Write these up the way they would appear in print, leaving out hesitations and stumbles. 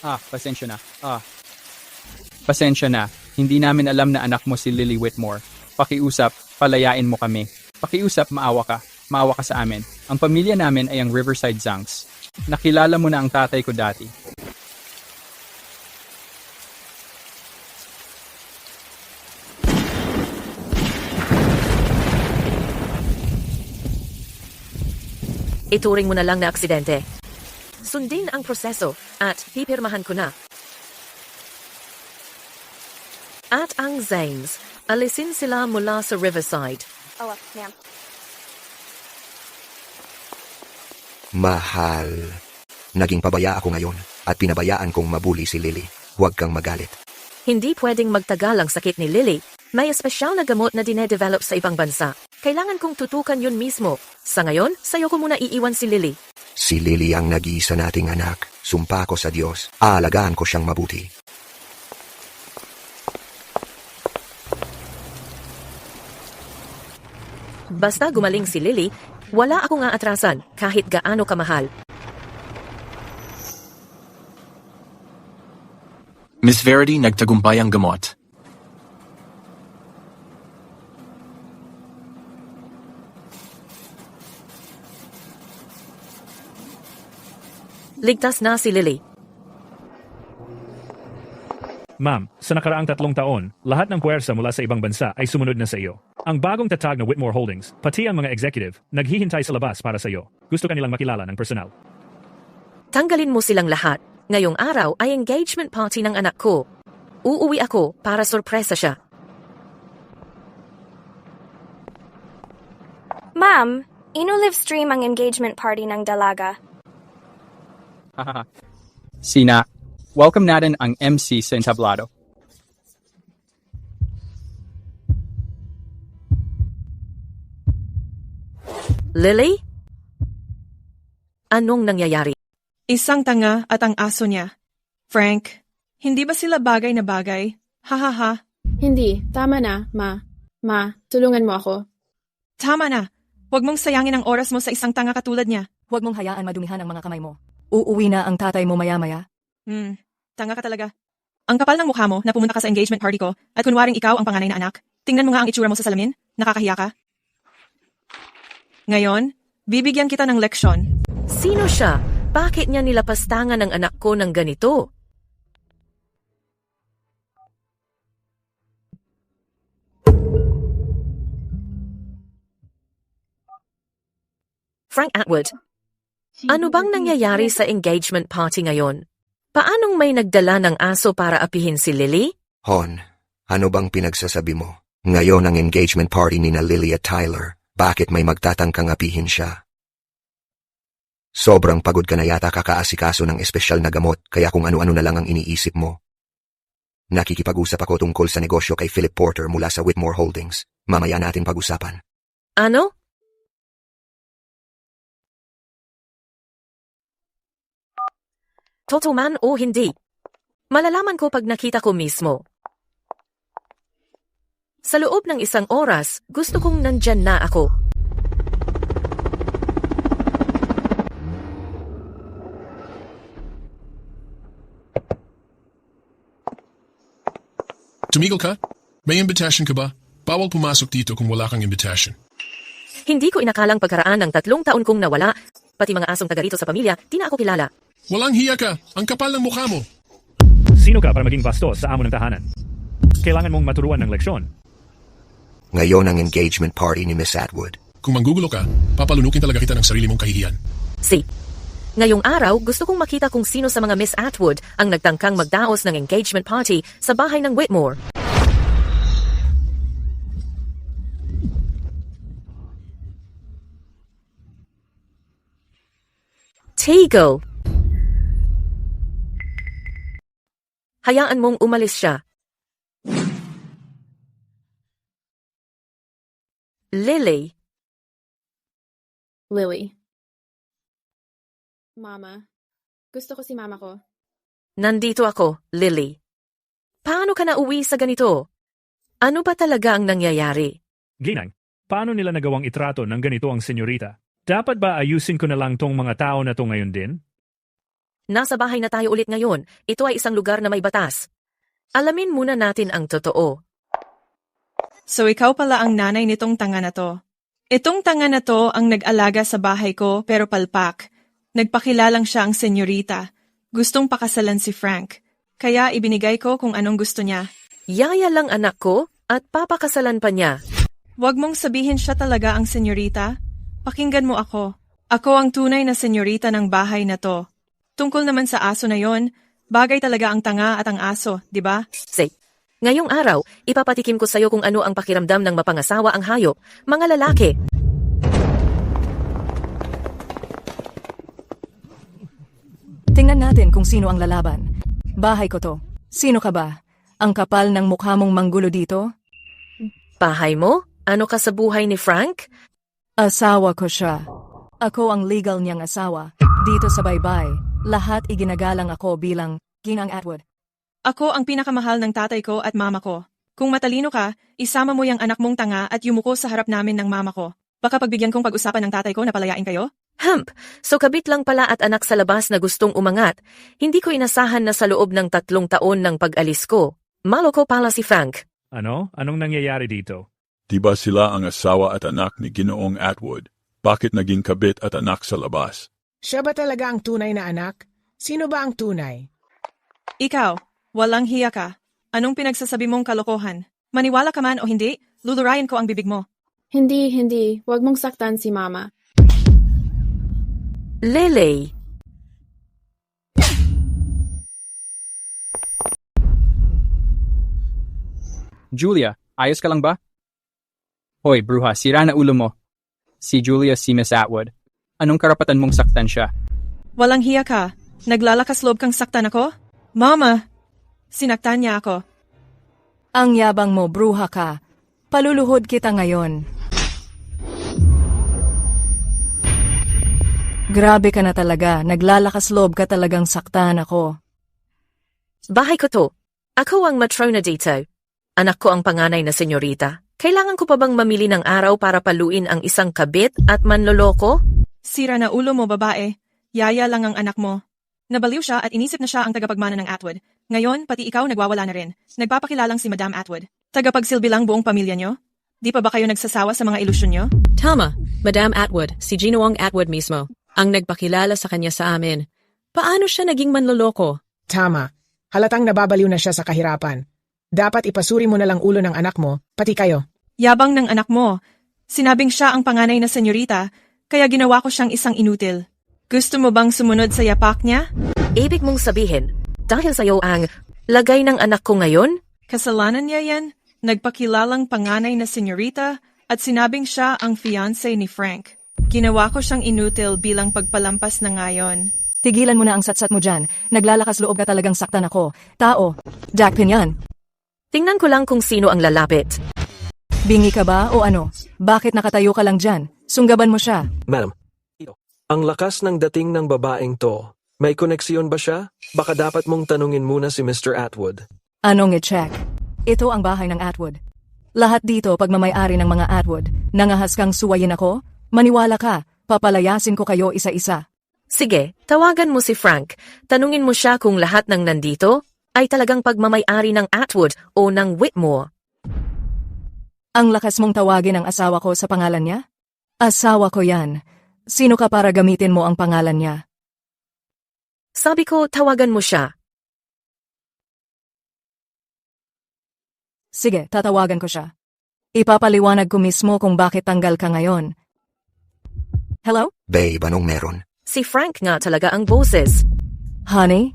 Pasensya na. Pasensya na. Hindi namin alam na anak mo si Lily Whitmore. Pakiusap, palayain mo kami. Pakiusap, maawa ka. Maawa ka sa amin. Ang pamilya namin ay ang Riverside Zangs. Nakilala mo na ang tatay ko dati. Ituring mo na lang na aksidente. Sundin ang proseso at pipirmahan ko na. At ang Zanes, alisin sila mula sa Riverside. Ma'am. Mahal. Naging pabaya ako ngayon at pinabayaan kong mabuli si Lily. Huwag kang magalit. Hindi pwedeng magtagal ang sakit ni Lily. May espesyal na gamot na dinedevelop sa ibang bansa. Kailangan kong tutukan yun mismo. Sa ngayon, sa'yo ko muna iiwan si Lily. Si Lily ang nag-iisa nating anak. Sumpa ko sa Diyos. Aalagaan ko siyang mabuti. Basta gumaling si Lily, wala akong aatrasan kahit gaano kamahal. Miss Verity, nagtagumpay ang gamot. Ligtas na si Lily. Ma'am, sa nakaraang 3 taon, lahat ng puwersa mula sa ibang bansa ay sumunod na sa iyo. Ang bagong tatag na Whitmore Holdings, pati ang mga executive, naghihintay sa labas para sa iyo. Gusto kanilang makilala ng personal. Tanggalin mo silang lahat. Ngayong araw ay engagement party ng anak ko. Uuwi ako para sorpresa siya. Ma'am, ino-livestream ang engagement party ng dalaga. Sina, welcome natin ang MC sa entablado. Lily? Anong nangyayari? Isang tanga at ang aso niya. Frank, hindi ba sila bagay na bagay? Hahaha. Hindi. Tama na, Ma. Ma, tulungan mo ako. Tama na. Huwag mong sayangin ang oras mo sa isang tanga katulad niya. Huwag mong hayaan madumihan ang mga kamay mo. Uuwi na ang tatay mo maya-maya. Tanga ka talaga. Ang kapal ng mukha mo na pumunta ka sa engagement party ko at kunwaring ikaw ang panganay na anak. Tingnan mo nga ang itsura mo sa salamin. Nakakahiya ka. Ngayon, bibigyan kita ng leksyon. Sino siya? Bakit niya nilapastangan ang anak ko ng ganito? Frank Atwood, ano bang nangyayari sa engagement party ngayon? Paanong may nagdala ng aso para apihin si Lily? Hon, ano bang pinagsasabi mo? Ngayon ang engagement party ni na Lily at Tyler. Bakit may magtatangkang apihin siya? Sobrang pagod ka na yata kakaasikaso ng espesyal na gamot kaya kung ano-ano na lang ang iniisip mo. Nakikipag-usap ako tungkol sa negosyo kay Philip Porter mula sa Whitmore Holdings. Mamaya natin pag-usapan. Ano? Totoo man o hindi? Malalaman ko pag nakita ko mismo. Sa loob ng 1 oras, gusto kong nandyan na ako. Tumigil ka? May invitation ka ba? Bawal pumasok dito kung wala kang invitation. Hindi ko inakalang pagkaraan ng 3 taon kong nawala. Pati mga asong taga rito sa pamilya, di na ako kilala. Walang hiya ka! Ang kapal ng mukha mo! Sino ka para maging bastos sa amo ng tahanan? Kailangan mong maturuan ng leksyon. Ngayon ang engagement party ni Miss Atwood. Kung manggugulo ka, papalunukin talaga kita ng sarili mong kahihiyan. Ngayong araw, gusto kong makita kung sino sa mga Miss Atwood ang nagtangkang magdaos ng engagement party sa bahay ng Whitmore. Tigil! Hayaan mong umalis siya. Lily. Lily. Mama. Gusto ko si mama ko. Nandito ako, Lily. Paano ka nauwi sa ganito? Ano ba talaga ang nangyayari? Ginang, paano nila nagawang itrato ng ganito ang senyorita? Dapat ba ayusin ko na lang tong mga tao na to ngayon din? Nasa bahay na tayo ulit ngayon. Ito ay isang lugar na may batas. Alamin muna natin ang totoo. So ikaw pala ang nanay nitong tanga na to. Itong tanga na to ang nag-alaga sa bahay ko pero palpak. Nagpakilalang siya ang senyorita. Gustong pakasalan si Frank. Kaya ibinigay ko kung anong gusto niya. Yaya lang anak ko at papakasalan pa niya. Huwag mong sabihin siya talaga ang senyorita. Pakinggan mo ako. Ako ang tunay na senyorita ng bahay na to. Tungkol naman sa aso na yon, bagay talaga ang tanga at ang aso, di ba? Say, ngayong araw, ipapatikim ko sa'yo kung ano ang pakiramdam ng mapangasawa ang hayop, mga lalaki. Tingnan natin kung sino ang lalaban. Bahay ko to. Sino ka ba? Ang kapal ng mukha mong manggulo dito? Bahay mo? Ano ka sa buhay ni Frank? Asawa ko siya. Ako ang legal niyang asawa. Dito sa baybay, lahat iginagalang ako bilang Ginang Atwood. Ako ang pinakamahal ng tatay ko at mama ko. Kung matalino ka, isama mo yung anak mong tanga at yumuko sa harap namin ng mama ko. Baka pagbigyan kong pag-usapan ng tatay ko na palayain kayo? So kabit lang pala at anak sa labas na gustong umangat. Hindi ko inasahan na sa loob ng 3 taon ng pag-alis ko. Maloko pala si Frank. Ano? Anong nangyayari dito? Di ba sila ang asawa at anak ni Ginoong Atwood? Bakit naging kabit at anak sa labas? Siya ba talaga ang tunay na anak? Sino ba ang tunay? Ikaw, walang hiya ka. Anong pinagsasabi mong kalokohan? Maniwala ka man o hindi, lulurayan ko ang bibig mo. Hindi. Huwag mong saktan si Mama. Lele. Julia, ayos ka lang ba? Hoy, bruha, sira na ulo mo. Si Julia si Miss Atwood. Anong karapatan mong saktan siya? Walang hiya ka. Naglalakas loob kang saktan ako? Mama, sinaktan niya ako. Ang yabang mo, bruha ka. Paluluhod kita ngayon. Grabe ka na talaga. Naglalakas loob ka talagang saktan ako. Bahay ko to. Ako ang matrona dito. Anak ko ang panganay na senyorita. Kailangan ko pa bang mamili ng araw para paluin ang isang kabit at manloloko? Sira na ulo mo, babae. Yaya lang ang anak mo. Nabaliw siya at inisip na siya ang tagapagmana ng Atwood. Ngayon, pati ikaw nagwawala na rin. Nagpapakilalang si Madam Atwood. Tagapagsilbi lang buong pamilya nyo? Di pa ba kayo nagsasawa sa mga ilusyon nyo? Tama, Madam Atwood, si Ginoong Atwood mismo, ang nagpakilala sa kanya sa amin. Paano siya naging manloloko? Tama. Halatang nababaliw na siya sa kahirapan. Dapat ipasuri mo na lang ulo ng anak mo, pati kayo. Yabang ng anak mo. Sinabing siya ang panganay na senyorita, kaya ginawa ko siyang isang inutil. Gusto mo bang sumunod sa yapak niya? Ibig mong sabihin, dahil sa'yo ang lagay ng anak ko ngayon? Kasalanan niya yan. Nagpakilalang panganay na senyorita at sinabing siya ang fiancé ni Frank. Ginawa ko siyang inutil bilang pagpalampas na ngayon. Tigilan mo na ang satsat mo dyan. Naglalakas loob ka talagang saktan ako. Tao, Jackpin yan. Tingnan ko lang kung sino ang lalapit. Bingi ka ba o ano? Bakit nakatayo ka lang dyan? Sunggaban mo siya. Madam, ang lakas ng dating ng babaeng to. May koneksyon ba siya? Baka dapat mong tanungin muna si Mr. Atwood. Anong i-check? Ito ang bahay ng Atwood. Lahat dito pagmamayari ng mga Atwood. Nangahas kang suwayin ako? Maniwala ka, papalayasin ko kayo isa-isa. Sige, tawagan mo si Frank. Tanungin mo siya kung lahat ng nandito ay talagang pagmamayari ng Atwood o ng Whitmore. Ang lakas mong tawagin ang asawa ko sa pangalan niya? Asawa ko yan. Sino ka para gamitin mo ang pangalan niya? Sabi ko, tawagan mo siya. Sige, tatawagan ko siya. Ipapaliwanag ko mismo kung bakit tanggal ka ngayon. Hello? Babe, anong meron? Si Frank nga talaga ang boses. Honey?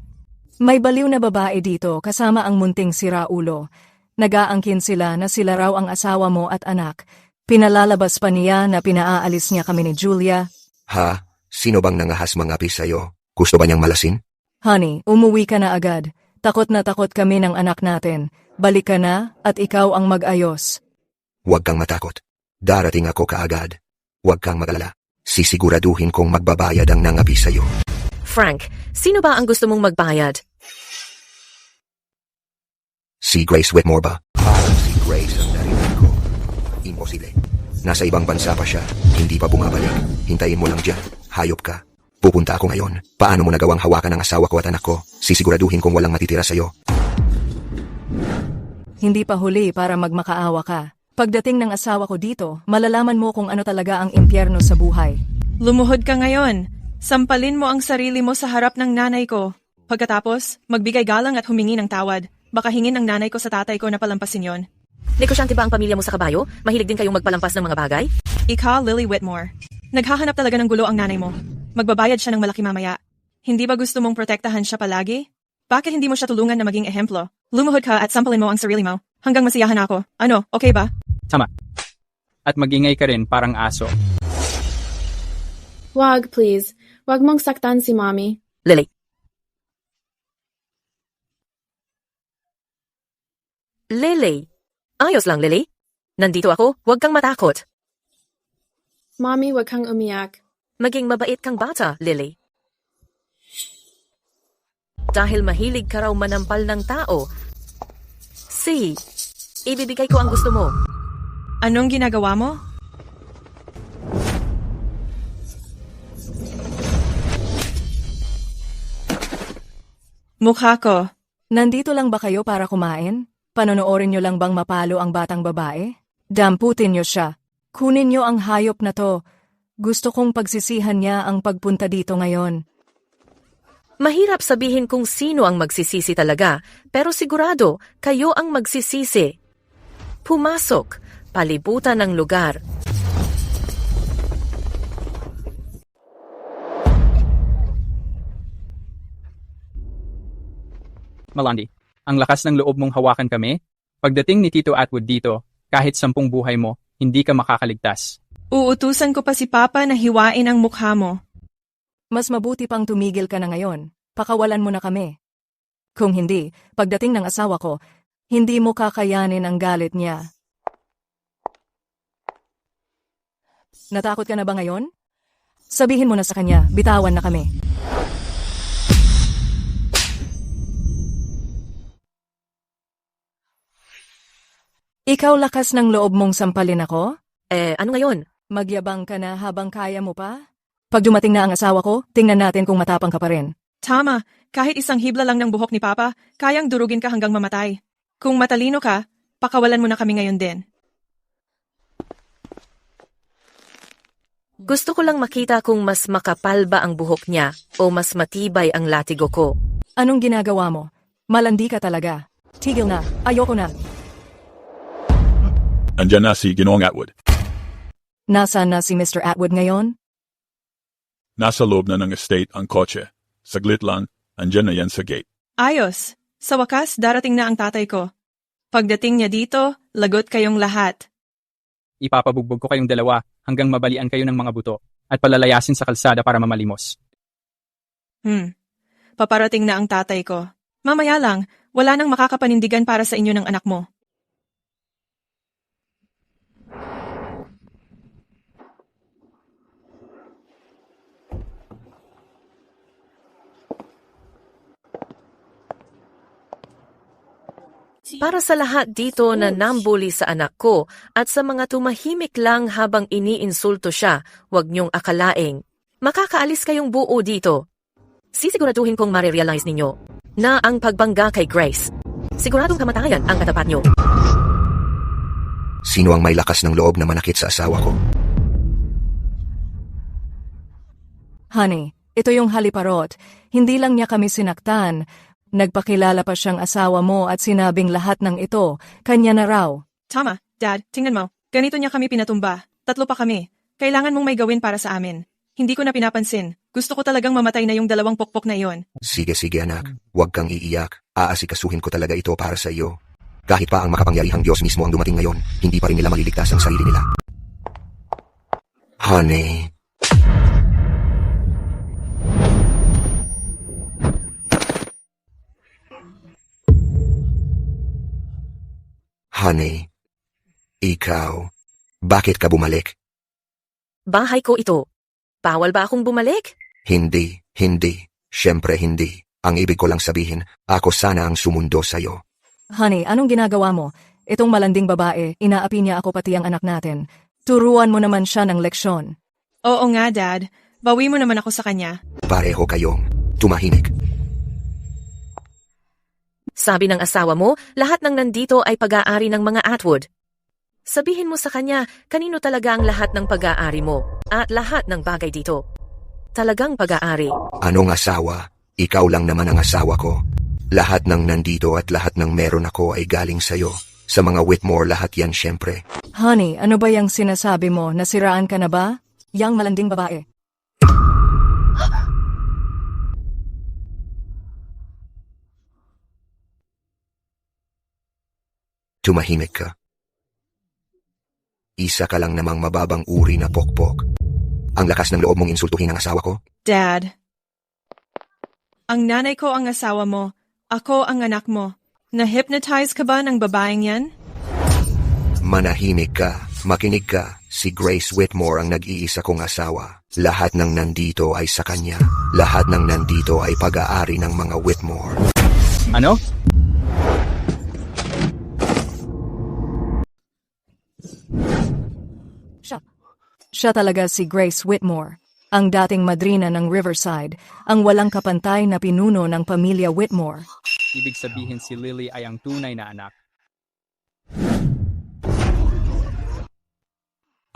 May baliw na babae dito kasama ang munting siraulo. Nag-aangkin sila na sila raw ang asawa mo at anak. Pinalalabas pa niya na pinaaalis niya kami ni Julia. Ha? Sino bang nangahas mga apis sa'yo? Gusto ba niyang malasin? Honey, umuwi ka na agad. Takot na takot kami ng anak natin. Balik ka na at ikaw ang mag-ayos. Huwag kang matakot. Darating ako kaagad. Huwag kang mag-alala. Sisiguraduhin kong magbabayad ang nangapi sa'yo. Frank, sino ba ang gusto mong magbayad? Si Grace Whitmore ba? Parang si Grace ang narinig ko. Imposible. Nasa ibang bansa pa siya. Hindi pa bumabalik. Hintayin mo lang dyan. Hayop ka. Pupunta ako ngayon. Paano mo nagawang hawakan ang asawa ko at anak ko? Sisiguraduhin kong walang matitira sa'yo. Hindi pa huli para magmakaawa ka. Pagdating ng asawa ko dito, malalaman mo kung ano talaga ang impyerno sa buhay. Lumuhod ka ngayon. Sampalin mo ang sarili mo sa harap ng nanay ko. Pagkatapos, magbigay galang at humingi ng tawad. Baka hingin ng nanay ko sa tatay ko na palampasin yon. Negosyante ba ang pamilya mo sa kabayo? Mahilig din kayong magpalampas ng mga bagay? Ikaw, Lily Whitmore. Naghahanap talaga ng gulo ang nanay mo. Magbabayad siya ng malaki mamaya. Hindi ba gusto mong protektahan siya palagi? Bakit hindi mo siya tulungan na maging ehemplo? Lumuhod ka at sampalin mo ang sarili mo hanggang masiyahan ako. Ano, okay ba? Tama. At magingay ka rin parang aso. Wag, please. Wag mong saktan si Mommy. Lily. Lily. Ayos lang, Lily. Nandito ako. Huwag kang matakot. Mommy, wag kang umiyak. Maging mabait kang bata, Lily. Dahil mahilig ka raw manampal ng tao. Ibibigay ko ang gusto mo. Anong ginagawa mo? Mukha ko. Nandito lang ba kayo para kumain? Panonoorin nyo lang bang mapalo ang batang babae? Damputin nyo siya. Kunin nyo ang hayop na to. Gusto kong pagsisihan niya ang pagpunta dito ngayon. Mahirap sabihin kung sino ang magsisisi talaga, pero sigurado kayo ang magsisisi. Pumasok, palibutan ng lugar. Malandi, ang lakas ng loob mong hawakan kami. Pagdating ni Tito Atwood dito, kahit 10 buhay mo, hindi ka makakaligtas. Uutusan ko pa si Papa na hiwain ang mukha mo. Mas mabuti pang tumigil ka na ngayon. Pakawalan mo na kami. Kung hindi, pagdating ng asawa ko, hindi mo kakayanin ang galit niya. Natakot ka na ba ngayon? Sabihin mo na sa kanya, bitawan na kami. Ikaw lakas ng loob mong sampalin ako? Ano ngayon? Magyabang ka na habang kaya mo pa? Pag dumating na ang asawa ko, tingnan natin kung matapang ka pa rin. Tama, kahit isang hibla lang ng buhok ni Papa, kayang durugin ka hanggang mamatay. Kung matalino ka, pakawalan mo na kami ngayon din. Gusto ko lang makita kung mas makapal ba ang buhok niya o mas matibay ang latigo ko. Anong ginagawa mo? Malandi ka talaga. Tigil na, ayoko na. Andyan na si Ginoong Atwood. Nasaan na si Mr. Atwood ngayon? Nasa loob na ng estate ang kotse. Saglit lang, andyan na yan sa gate. Ayos. Sa wakas, darating na ang tatay ko. Pagdating niya dito, lagot kayong lahat. Ipapabugbog ko kayong dalawa hanggang mabalian kayo ng mga buto at palalayasin sa kalsada para mamalimos. Paparating na ang tatay ko. Mamaya lang, wala nang makakapanindigan para sa inyo ng anak mo. Para sa lahat dito na nambuli sa anak ko at sa mga tumahimik lang habang iniinsulto siya, huwag niyong akalaing makakaalis kayong buo dito. Sisiguraduhin kong marirealize ninyo na ang pagbangga kay Grace, siguradong kamatayan ang katapat niyo. Sino ang may lakas ng loob na manakit sa asawa ko? Honey, ito yung haliparot. Hindi lang niya kami sinaktan. Nagpakilala pa siyang asawa mo at sinabing lahat ng ito, kanya na raw. Tama, Dad, tingnan mo. Ganito niya kami pinatumba. 3 pa kami. Kailangan mong may gawin para sa amin. Hindi ko na pinapansin. Gusto ko talagang mamatay na yung 2 pokpok na iyon. Sige anak. Huwag kang iiyak. Aasikasuhin ko talaga ito para sa iyo. Kahit pa ang makapangyarihang Diyos mismo ang dumating ngayon, hindi pa rin nila maliligtas ang sarili nila. Honey. Honey, ikaw, bakit ka bumalik? Bahay ko ito. Bawal ba akong bumalik? Hindi. Siyempre hindi. Ang ibig ko lang sabihin, ako sana ang sumundo sa'yo. Honey, anong ginagawa mo? Itong malanding babae, inaapi niya ako pati ang anak natin. Turuan mo naman siya ng leksyon. Oo nga, Dad. bawi mo naman ako sa kanya. Pareho kayong tumahimik. Sabi ng asawa mo, lahat ng nandito ay pag-aari ng mga Atwood. Sabihin mo sa kanya, kanino talaga ang lahat ng pag-aari mo at lahat ng bagay dito. Talagang pag-aari. Anong asawa? Ikaw lang naman ang asawa ko. Lahat ng nandito at lahat ng meron ako ay galing sa'yo. Sa mga Whitmore lahat yan syempre. Honey, ano ba yung sinasabi mo? Nasiraan ka na ba? Yang malanding babae. Tumahimik ka. Isa ka lang namang mababang uri na pokpok. Ang lakas ng loob mong insultuhin ang asawa ko? Dad. Ang nanay ko ang asawa mo. Ako ang anak mo. Na-hypnotize ka ba ng babaeng yan? Manahimik ka. Makinig ka. Si Grace Whitmore ang nag-iisa kong asawa. Lahat ng nandito ay sa kanya. Lahat ng nandito ay pag-aari ng mga Whitmore. Ano? Siya talaga si Grace Whitmore, ang dating madrina ng Riverside, ang walang kapantay na pinuno ng pamilya Whitmore. Ibig sabihin si Lily ay ang tunay na anak.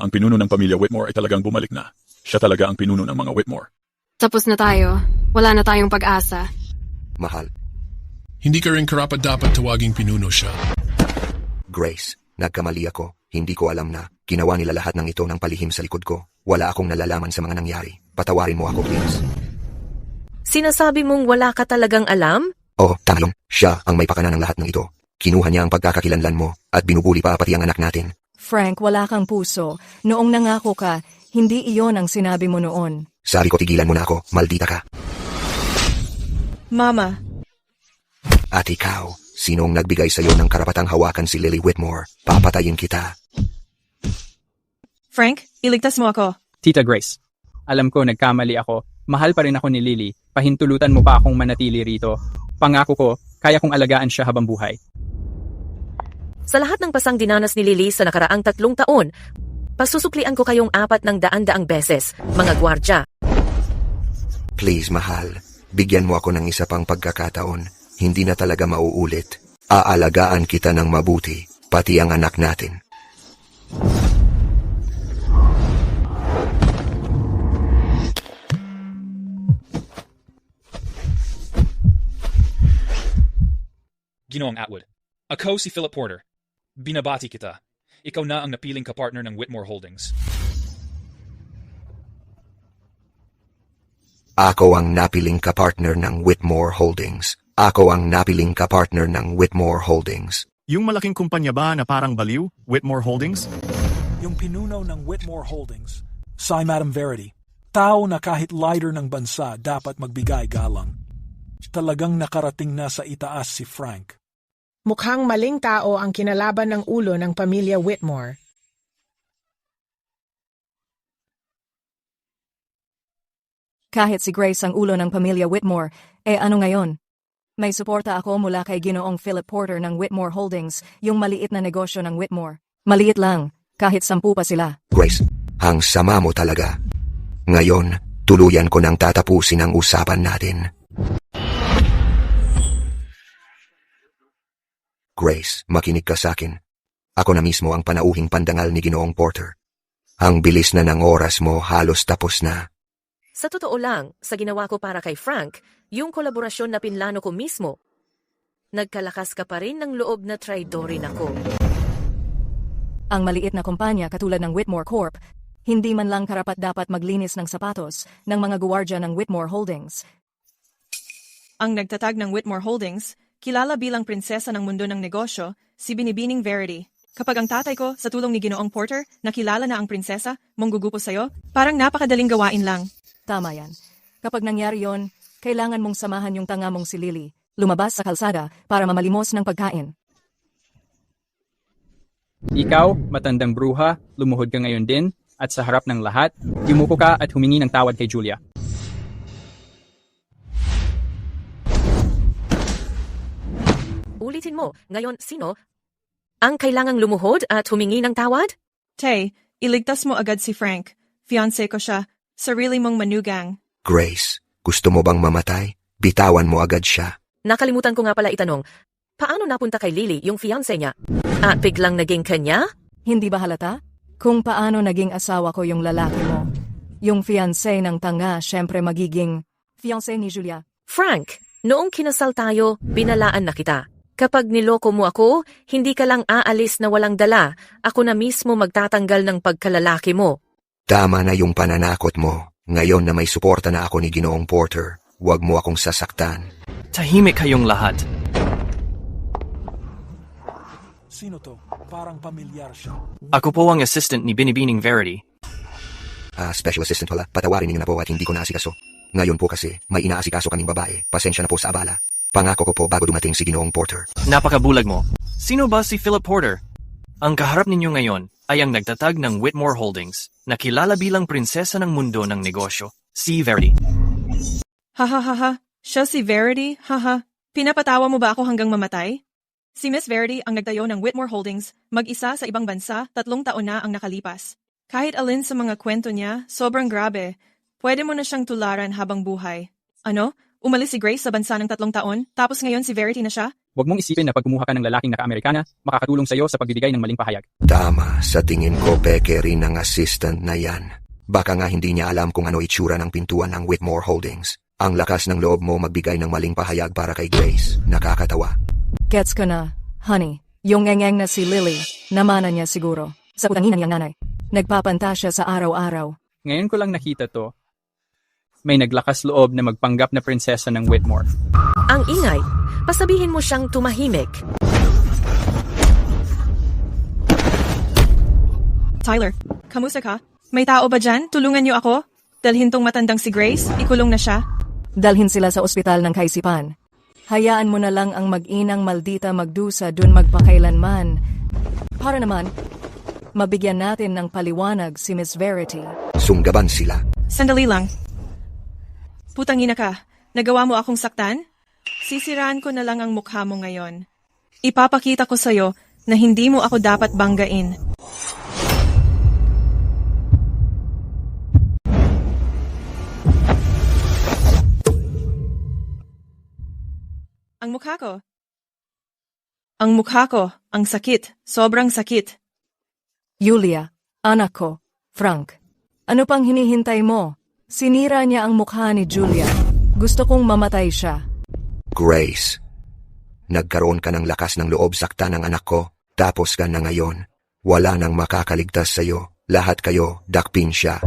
Ang pinuno ng pamilya Whitmore ay talagang bumalik na. Siya talaga ang pinuno ng mga Whitmore. Tapos na tayo. Wala na tayong pag-asa. Mahal. Hindi ka rin karapat-dapat tawaging pinuno siya. Grace, nagkamali ako. Hindi ko alam na ginawa nila lahat ng ito ng palihim sa likod ko. Wala akong nalalaman sa mga nangyari. Patawarin mo ako, please. Sinasabi mong wala ka talagang alam? Oh, tama yun. Siya ang may pakana ng lahat ng ito. Kinuha niya ang pagkakakilanlan mo at binubuli pa pati ang anak natin. Frank, wala kang puso. Noong nangako ka, hindi iyon ang sinabi mo noon. Sabi ko tigilan mo na ako, maldita ka. Mama. At ikaw, sinong nagbigay sa iyo ng karapatang hawakan si Lily Whitmore? Papatayin kita. Frank, iligtas mo ako. Tita Grace, alam ko nagkamali ako. Mahal pa rin ako ni Lily. Pahintulutan mo pa akong manatili rito. Pangako ko, kaya kong alagaan siya habang buhay. Sa lahat ng pasang dinanas ni Lily sa nakaraang 3 taon, pasusuklian ko kayong 400 beses, mga gwardya. Please, mahal. Bigyan mo ako ng isa pang pagkakataon. Hindi na talaga mauulit. Aalagaan kita ng mabuti, pati ang anak natin. Ginoong Atwood, ako si Philip Porter. Binabati kita. Ikaw na ang napiling kapartner ng Whitmore Holdings. Ako ang napiling kapartner ng Whitmore Holdings. Ako ang napiling kapartner ng Whitmore Holdings. Yung malaking kumpanya ba na parang baliw, Whitmore Holdings? Yung pinuno ng Whitmore Holdings, si Madam Verity. Tao na kahit leader ng bansa dapat magbigay galang. Talagang nakarating na sa itaas si Frank. Mukhang maling tao ang kinalaban ng ulo ng pamilya Whitmore. Kahit si Grace ang ulo ng pamilya Whitmore, ano ngayon? May suporta ako mula kay Ginoong Philip Porter ng Whitmore Holdings, yung maliit na negosyo ng Whitmore. Maliit lang, kahit 10 pa sila. Grace, ang sama mo talaga. Ngayon, tuluyan ko nang tatapusin ang usapan natin. Grace, makinig ka sa akin. Ako na mismo ang panauhing pandangal ni Ginoong Porter. Ang bilis na ng oras mo, halos tapos na. Sa totoo lang, sa ginawa ko para kay Frank, yung kolaborasyon na pinlano ko mismo, nagkalakas ka pa rin ng loob na traidorin ako. Ang maliit na kumpanya katulad ng Whitmore Corp, hindi man lang karapat-dapat maglinis ng sapatos ng mga guwardya ng Whitmore Holdings. Ang nagtatag ng Whitmore Holdings, kilala bilang prinsesa ng mundo ng negosyo, si Binibining Verity. Kapag ang tatay ko, sa tulong ni Ginoong Porter, nakilala na ang prinsesa, monggugupo sa'yo, parang napakadaling gawain lang. Tama yan. Kapag nangyari yon, kailangan mong samahan yung tanga mong si Lily, lumabas sa kalsada para mamalimos ng pagkain. Ikaw, matandang bruha, lumuhod ka ngayon din, at sa harap ng lahat, yumuko ka at humingi ng tawad kay Julia. Ulitin mo, ngayon sino ang kailangang lumuhod at humingi ng tawad? Tay, iligtas mo agad si Frank. Fiancé ko siya. Sarili mong manugang. Grace, gusto mo bang mamatay? Bitawan mo agad siya. Nakalimutan ko nga pala itanong, paano napunta kay Lily yung fiancé niya? At biglang naging kanya? Hindi ba halata? Kung paano naging asawa ko yung lalaki mo. Yung fiancé ng tanga, syempre magiging fiancé ni Julia. Frank, noong kinasal tayo, binalaan na kita. Kapag niloko mo ako, hindi ka lang aalis na walang dala. Ako na mismo magtatanggal ng pagkalalaki mo. Tama na yung pananakot mo. Ngayon na may suporta na ako ni Ginoong Porter, huwag mo akong sasaktan. Tahimik kayong lahat. Sino to? Parang pamilyar siya. Ako po ang assistant ni Binibining Verity. Special assistant pala. Patawarin niyo na po at hindi ko naasikaso. Ngayon po kasi, may inaasikaso kaming babae. Pasensya na po sa abala. Pangako ko po bago dumating si Ginoong Porter. Napakabulag mo. Sino ba si Philip Porter? Ang kaharap ninyo ngayon ay ang nagtatag ng Whitmore Holdings, na kilala bilang prinsesa ng mundo ng negosyo, si Verity. Hahaha, siya si Verity, haha. Pinapatawa mo ba ako hanggang mamatay? Si Miss Verity ang nagtayo ng Whitmore Holdings, mag-isa sa ibang bansa, 3 taon na ang nakalipas. Kahit alin sa mga kwento niya, sobrang grabe. Pwede mo na siyang tularan habang buhay. Ano? Umalis si Grace sa bansa ng 3 taon, tapos ngayon si Verity na siya? Huwag mong isipin na pag kumuha ka ng lalaking naka-Amerikana, makakatulong sa'yo sa pagbibigay ng maling pahayag. Tama, sa tingin ko peke rin ang assistant na yan. Baka nga hindi niya alam kung ano itsura ng pintuan ng Whitmore Holdings. Ang lakas ng loob mo magbigay ng maling pahayag para kay Grace. Nakakatawa. Gets ka na, honey. Yung ngengeng na si Lily, namana niya siguro. Sa utanginan niyang nanay. Nagpapanta siya sa araw-araw. Ngayon ko lang nakita to. May naglakas loob na magpanggap na prinsesa ng Whitmore. Ang ingay, pasabihin mo siyang tumahimik. Tyler, kamusta ka? May tao ba dyan? Tulungan niyo ako? Dalhin tong matandang si Grace, ikulong na siya. Dalhin sila sa ospital ng kaisipan. Hayaan mo na lang ang mag-inang maldita magdusa dun magpakailanman. Para naman, mabigyan natin ng paliwanag si Miss Verity. Sunggaban sila. Sandali lang. Putangina ka, nagawa mo akong saktan? Sisiraan ko na lang ang mukha mo ngayon. Ipapakita ko sa'yo na hindi mo ako dapat banggain. Ang mukha ko. Ang mukha ko, ang sakit, sobrang sakit. Julia, anak ko, Frank. Ano pang hinihintay mo? Sinira niya ang mukha ni Julia. Gusto kong mamatay siya. Grace, nagkaroon ka ng lakas ng loob sakta ng anak ko, tapos ka na ngayon. Wala nang makakaligtas sa'yo. Lahat kayo, dakpin siya.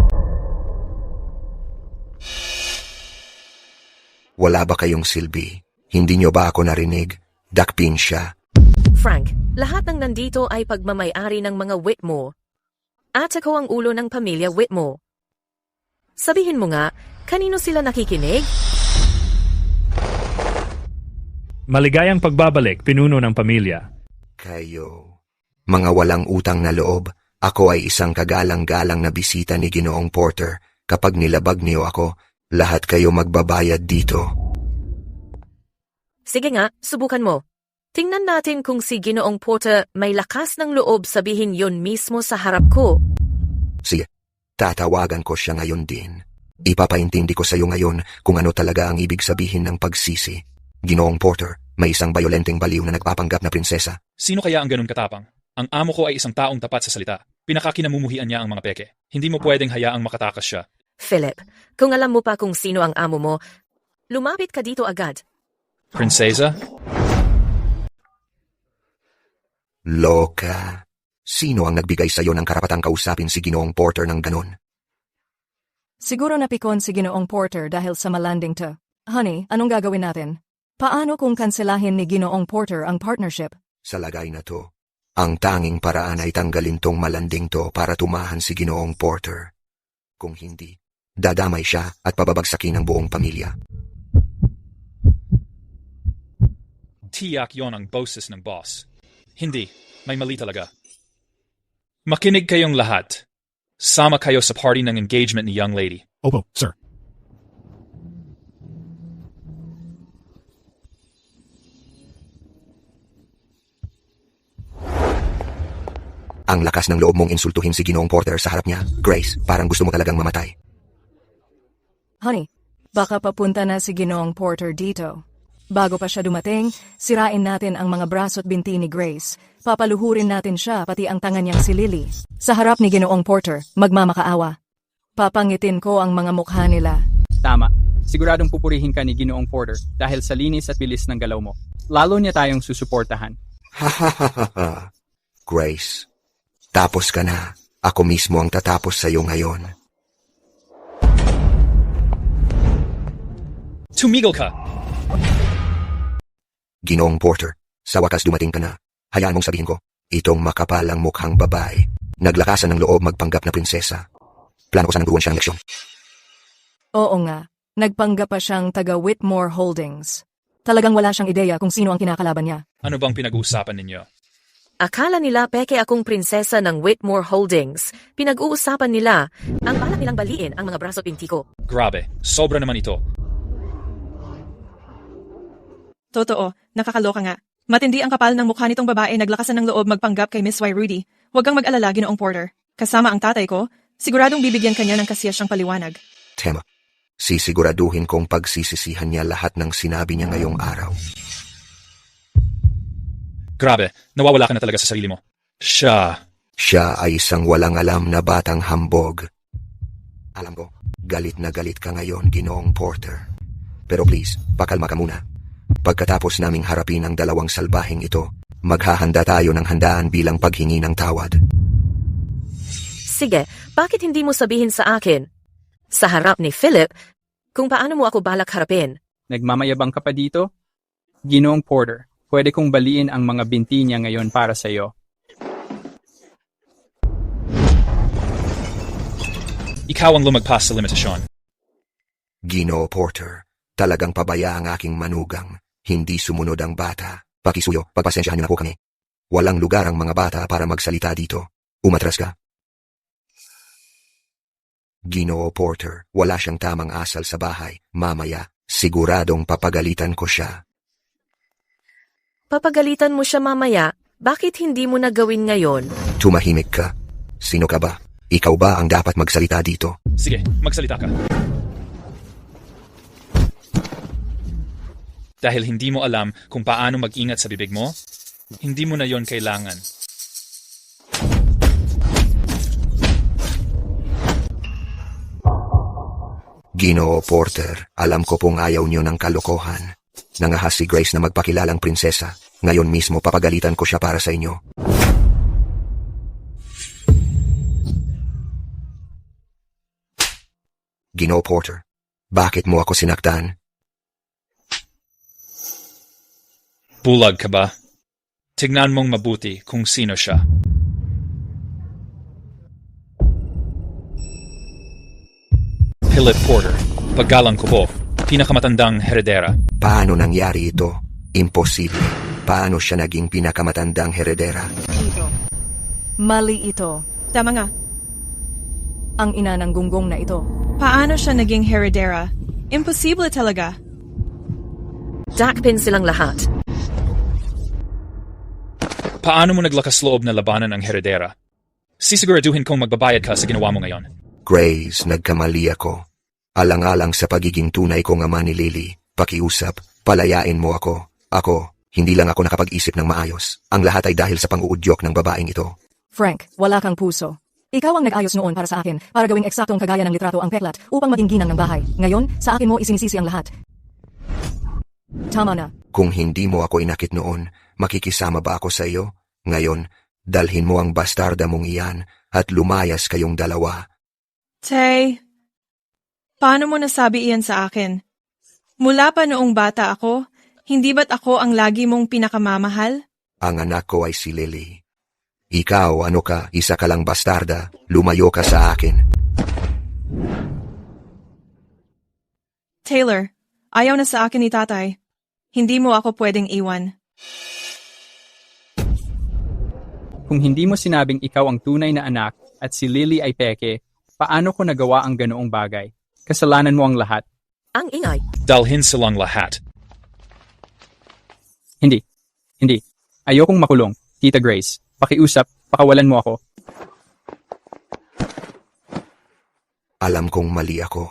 Wala ba kayong silbi? Hindi nyo ba ako narinig? Dakpin siya. Frank, lahat ng nandito ay pagmamayari ng mga Whitmore. At ako ang ulo ng pamilya Whitmore. Sabihin mo nga, kanino sila nakikinig? Maligayang pagbabalik, pinuno ng pamilya. Kayo, mga walang utang na loob, ako ay isang kagalang-galang na bisita ni Ginoong Porter. Kapag nilabag niyo ako, lahat kayo magbabayad dito. Sige nga, subukan mo. Tingnan natin kung si Ginoong Porter may lakas ng loob sabihin yon mismo sa harap ko. Sige, tatawagan ko siya ngayon din. Ipapaintindi ko sa iyo ngayon kung ano talaga ang ibig sabihin ng pagsisi. Ginoong Porter, may isang bayolenteng baliw na nagpapanggap na prinsesa. Sino kaya ang ganun katapang? Ang amo ko ay isang taong tapat sa salita. Pinakakinamumuhian niya ang mga peke. Hindi mo pwedeng hayaang makatakas siya. Philip, kung alam mo pa kung sino ang amo mo, lumapit ka dito agad. Prinsesa? Loka. Sino ang nagbigay sa iyo ng karapatang kausapin si Ginoong Porter ng ganon? Siguro napikon si Ginoong Porter dahil sa malanding to. Honey, anong gagawin natin? Paano kung kanselahin ni Ginoong Porter ang partnership? Sa lagay na to, ang tanging paraan ay tanggalin tong malanding to para tumahan si Ginoong Porter. Kung hindi, dadamay siya at pababagsakin ang buong pamilya. Tiyak yon ang boses ng boss. Hindi, may mali talaga. Makinig kayong lahat. Sama kayo sa party ng engagement ni young lady. Opo, sir. Ang lakas ng loob mong insultuhin si Ginoong Porter sa harap niya. Grace, parang gusto mo talagang mamatay. Honey, baka papunta na si Ginoong Porter dito. Bago pa siya dumating, sirain natin ang mga braso at binti ni Grace. Papaluhurin natin siya pati ang tangan niyang si Lily. Sa harap ni Ginoong Porter, magmamakaawa. Papangitin ko ang mga mukha nila. Tama. Siguradong pupurihin ka ni Ginoong Porter dahil sa linis at bilis ng galaw mo. Lalo niya tayong susuportahan. Ha. Grace, tapos ka na. Ako mismo ang tatapos sa'yo ngayon. Tumigil ka! Ginoong Porter, sa wakas dumating ka na. Hayaan mong sabihin ko, itong makapalang mukhang babae, naglakasan ng loob magpanggap na prinsesa. Plano ko sanang turuan siya ng leksyon. Oo nga, nagpanggap pa siyang taga Whitmore Holdings. Talagang wala siyang ideya kung sino ang kinakalaban niya. Ano bang pinag-uusapan ninyo? Akala nila peke akong prinsesa ng Whitmore Holdings. Pinag-uusapan nila ang balak nilang baliin ang mga braso at binti ko. Grabe, sobra naman ito. Totoo, nakakaloka nga. Matindi ang kapal ng mukha nitong babae naglakasan ng loob magpanggap kay Miss Y. Rudy. Huwag kang mag-alala, Ginoong Porter. Kasama ang tatay ko, siguradong bibigyan kanya ng kasiyasyang paliwanag. Tema, sisiguraduhin kong pagsisisihan niya lahat ng sinabi niya ngayong araw. Grabe, nawawala ka na talaga sa sarili mo. Siya ay isang walang alam na batang hambog. Alam ko, galit na galit ka ngayon, Ginoong Porter. Pero please, pakalma ka muna. Pagkatapos naming harapin ang dalawang salbaheng ito, maghahanda tayo ng handaan bilang paghingi ng tawad. Sige, bakit hindi mo sabihin sa akin, sa harap ni Philip, kung paano mo ako balak harapin? Nagmamayabang ka pa dito? Ginoong Porter, pwede kong baliin ang mga binti niya ngayon para sa iyo. Ikaw ang lumagpas sa limitasyon. Ginoo Porter, talagang pabaya ang aking manugang. Hindi sumunod ang bata. Pakisuyo, pagpasensyahan niyo na po kami. Walang lugar ang mga bata para magsalita dito. Umatras ka. Ginoo Porter, wala siyang tamang asal sa bahay. Mamaya, siguradong papagalitan ko siya. Papagalitan mo siya mamaya, bakit hindi mo na gawin ngayon? Tumahimik ka. Sino ka ba? Ikaw ba ang dapat magsalita dito? Sige, magsalita ka. Dahil hindi mo alam kung paano mag-ingat sa bibig mo, hindi mo na yon kailangan. Ginoo Porter, alam ko pong ayaw niyo ng kalokohan. Nangahas si Grace na magpakilalang prinsesa. Ngayon mismo papagalitan ko siya para sa inyo. Ginoo Porter, bakit mo ako sinaktan? Bulag ka ba? Tignan mong mabuti kung sino siya. Philip Porter, paggalang ko po, pinakamatandang heredera. Paano nangyari ito? Imposible. Paano siya naging pinakamatandang heredera? Mali ito. Tama nga. Ang ina ng gunggong na ito. Paano siya naging heredera? Imposible talaga. Dakpin silang lahat. Paano mo naglakas loob na labanan ang heredera? Sisiguraduhin kong magbabayad ka sa ginawa mo ngayon. Grace, nagkamali ako. Alang-alang sa pagiging tunay kong ama ni Lily, pakiusap, palayain mo ako. Ako, hindi lang ako nakapag-isip ng maayos. Ang lahat ay dahil sa pang-uudyok ng babaeng ito. Frank, wala kang puso. Ikaw ang nag-ayos noon para sa akin, para gawing eksaktong kagaya ng litrato ang peklat upang maging ginang ng bahay. Ngayon, sa akin mo isinisisi ang lahat. Tama na. Kung hindi mo ako inakit noon, makikisama ba ako sa iyo? Ngayon, dalhin mo ang bastarda mong iyan at lumayas kayong dalawa. Tay, paano mo nasabi iyan sa akin? Mula pa noong bata ako, hindi ba't ako ang lagi mong pinakamamahal? Ang anak ko ay si Lily. Ikaw, ano ka, isa ka lang bastarda, lumayo ka sa akin. Taylor, ayaw na sa akin ni tatay. Hindi mo ako pwedeng iwan. Kung hindi mo sinabing ikaw ang tunay na anak at si Lily ay peke, paano ko nagawa ang ganoong bagay? Kasalanan mo ang lahat. Ang ingay. Dalhin silang lahat. Hindi. Ayokong makulong, Tita Grace. Pakiusap, pakawalan mo ako. Alam kong mali ako.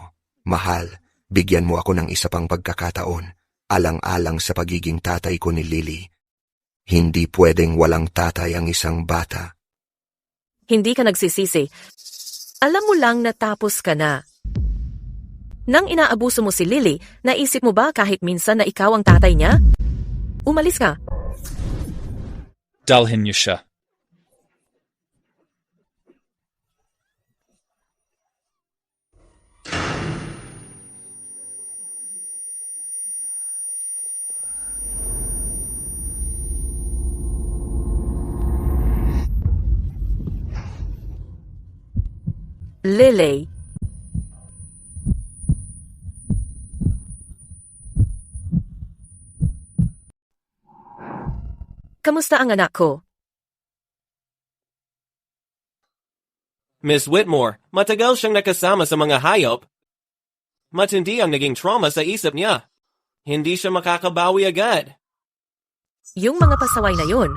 Mahal, Bigyan mo ako ng isa pang pagkakataon, alang-alang sa pagiging tatay ko ni Lily. Hindi pwedeng walang tatay ang isang bata. Hindi ka nagsisisi. Alam mo lang natapos ka na. Nang inaabuso mo si Lily, naisip mo ba kahit minsan na ikaw ang tatay niya? Umalis ka. Dalhin niyo siya. Lily. Kamusta ang anak ko? Miss Whitmore, matagal siyang nakasama sa mga hayop. Matindi ang naging trauma sa isip niya. Hindi siya makakabawi agad. Yung mga pasaway na yun.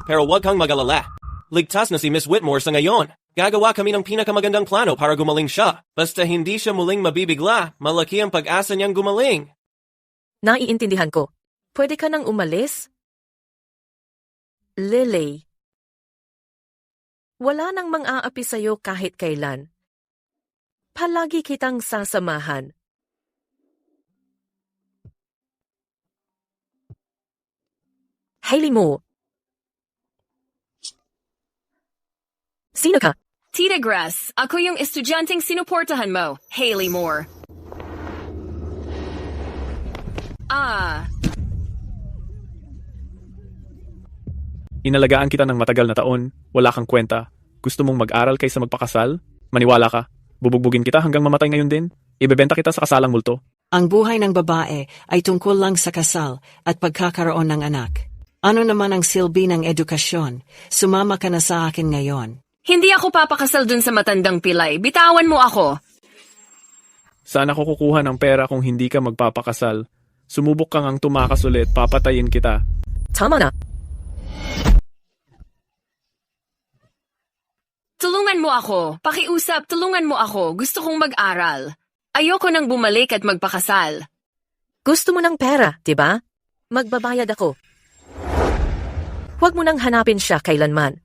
Pero huwag kang mag-alala. Ligtas na si Miss Whitmore sa ngayon. Gagawa kami ng pinakamagandang plano para gumaling siya. Basta hindi siya muling mabibigla, malaki ang pag-asa niyang gumaling. Naiintindihan ko. Pwede ka nang umalis? Lily. Wala nang mang-aapi sa'yo kahit kailan. Palagi kitang sasamahan. Hailey Moore. Sino ka? Tita Grass, ako yung estudyanteng sinuportahan mo, Hailey Moore. Inalagaan kita ng matagal na taon, wala kang kwenta. Gusto mong mag-aral kaysa magpakasal? Maniwala ka. Bubugbugin kita hanggang mamatay ngayon din. Ibebenta kita sa kasalang multo. Ang buhay ng babae ay tungkol lang sa kasal at pagkakaroon ng anak. Ano naman ang silbi ng edukasyon? Sumama ka na sa akin ngayon. Hindi ako papakasal dun sa matandang pilay. Bitawan mo ako. Saan ako kukuha ng pera kung hindi ka magpapakasal? Sumubok kang ang tumakas ulit, papatayin kita. Tama na. Tulungan mo ako. Pakiusap, tulungan mo ako. Gusto kong mag-aral. Ayoko nang bumalik at magpakasal. Gusto mo ng pera, diba? Magbabayad ako. Huwag mo nang hanapin siya kailanman.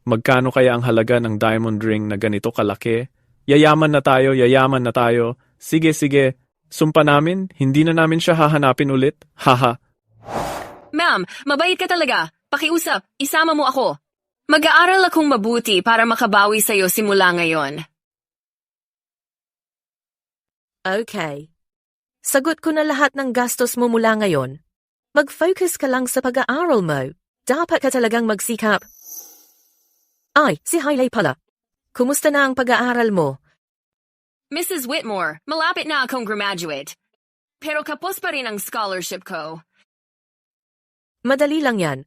Magkano kaya ang halaga ng diamond ring na ganito kalaki? Yayaman na tayo, yayaman na tayo. Sige, sige. Sumpa namin, hindi na namin siya hahanapin ulit. Haha. Ma'am, mabait ka talaga. Pakiusap, isama mo ako. Mag-aaral akong mabuti para makabawi sa'yo simula ngayon. Okay. Sagot ko na lahat ng gastos mo mula ngayon. Mag-focus ka lang sa pag-aaral mo. Dapat ka talagang magsikap. Ay, si Hailey pala. Kumusta na ang pag-aaral mo? Mrs. Whitmore, malapit na akong graduate. Pero kapos pa rin ang scholarship ko. Madali lang yan.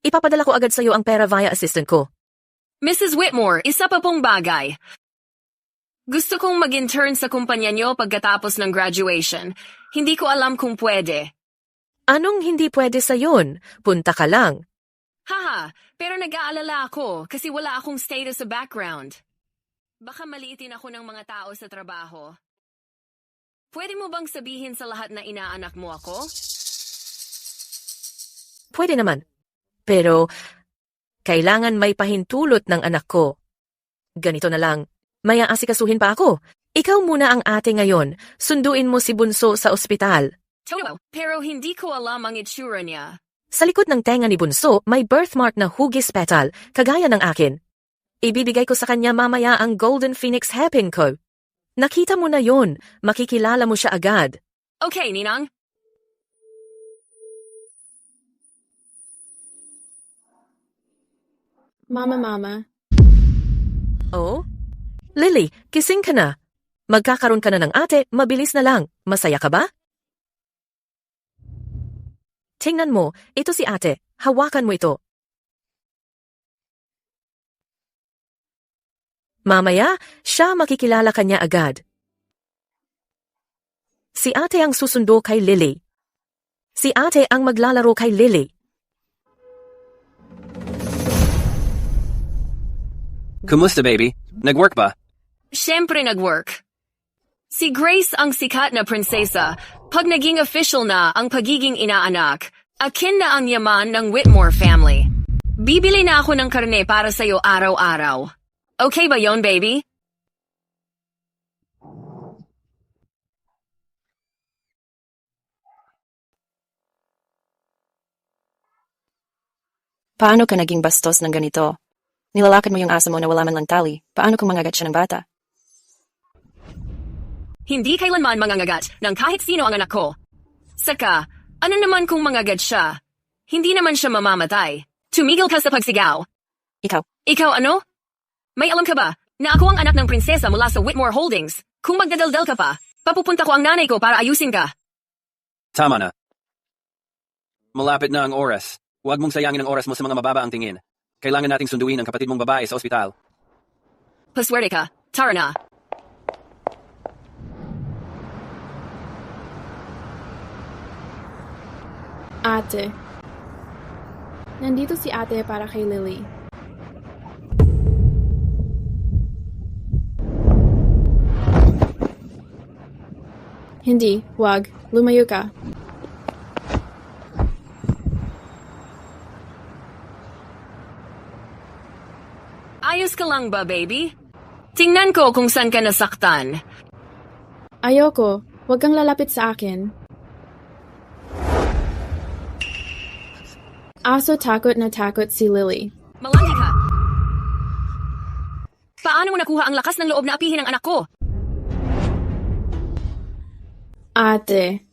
Ipapadala ko agad sa'yo ang pera via assistant ko. Mrs. Whitmore, isa pa pong bagay. Gusto kong mag-intern sa kumpanya niyo pagkatapos ng graduation. Hindi ko alam kung pwede. Anong hindi pwede sa yun? Punta ka lang. Haha, pero nag-aalala ako kasi wala akong status sa background. Baka maliitin ako ng mga tao sa trabaho. Pwede mo bang sabihin sa lahat na inaanak mo ako? Pwede naman. Pero, kailangan may pahintulot ng anak ko. Ganito na lang, may aasikasuhin pa ako. Ikaw muna ang ate ngayon, sunduin mo si Bunso sa ospital. Toto, pero hindi ko alam ang itsura niya. Sa likod ng tenga ni Bunso, may birthmark na hugis petal, kagaya ng akin. Ibibigay ko sa kanya mamaya ang Golden Phoenix hairpin ko. Nakita mo na yon, makikilala mo siya agad. Okay, Ninang. Mama. Oh? Lily, kising ka na. Magkakaroon ka na ng ate, mabilis na lang. Masaya ka ba? Tingnan mo, ito si ate. Hawakan mo ito. Mamaya, siya makikilala kanya agad. Si ate ang susundo kay Lily. Si ate ang maglalaro kay Lily. Kumusta, baby? Nag-work ba? Siyempre nag-work. Si Grace ang sikat na prinsesa. Pag naging official na ang pagiging inaanak, akin na ang yaman ng Whitmore family. Bibili na ako ng karne para sa'yo araw-araw. Okay ba yon, baby? Paano ka naging bastos ng ganito? Nilalakad mo yung asa mo na wala man lang tali. Paano kung mangagat siya ng bata? Hindi kailanman mangangagat ng kahit sino ang anak ko. Saka, ano naman kung mangagat siya? Hindi naman siya mamamatay. Tumigil ka sa pagsigaw. Ikaw. Ikaw ano? May alam ka ba na ako ang anak ng prinsesa mula sa Whitmore Holdings? Kung magdadaldal ka pa, papupunta ko ang nanay ko para ayusin ka. Tama na. Malapit na ang oras. Huwag mong sayangin ang oras mo sa mga mababa ang tingin. Kailangan nating sunduin ang kapatid mong babae sa ospital. Paswerte ka. Tara na. Ate. Nandito si ate para kay Lily. Hindi, wag. Lumayo ka. Ayos ka lang ba, baby? Tingnan ko kung saan ka nasaktan. Ayoko. Wag kang lalapit sa akin. Aso takot na takot si Lily. Malandi ka. Paano mo nakuha ang lakas ng loob na apihin ang anak ko? Ate.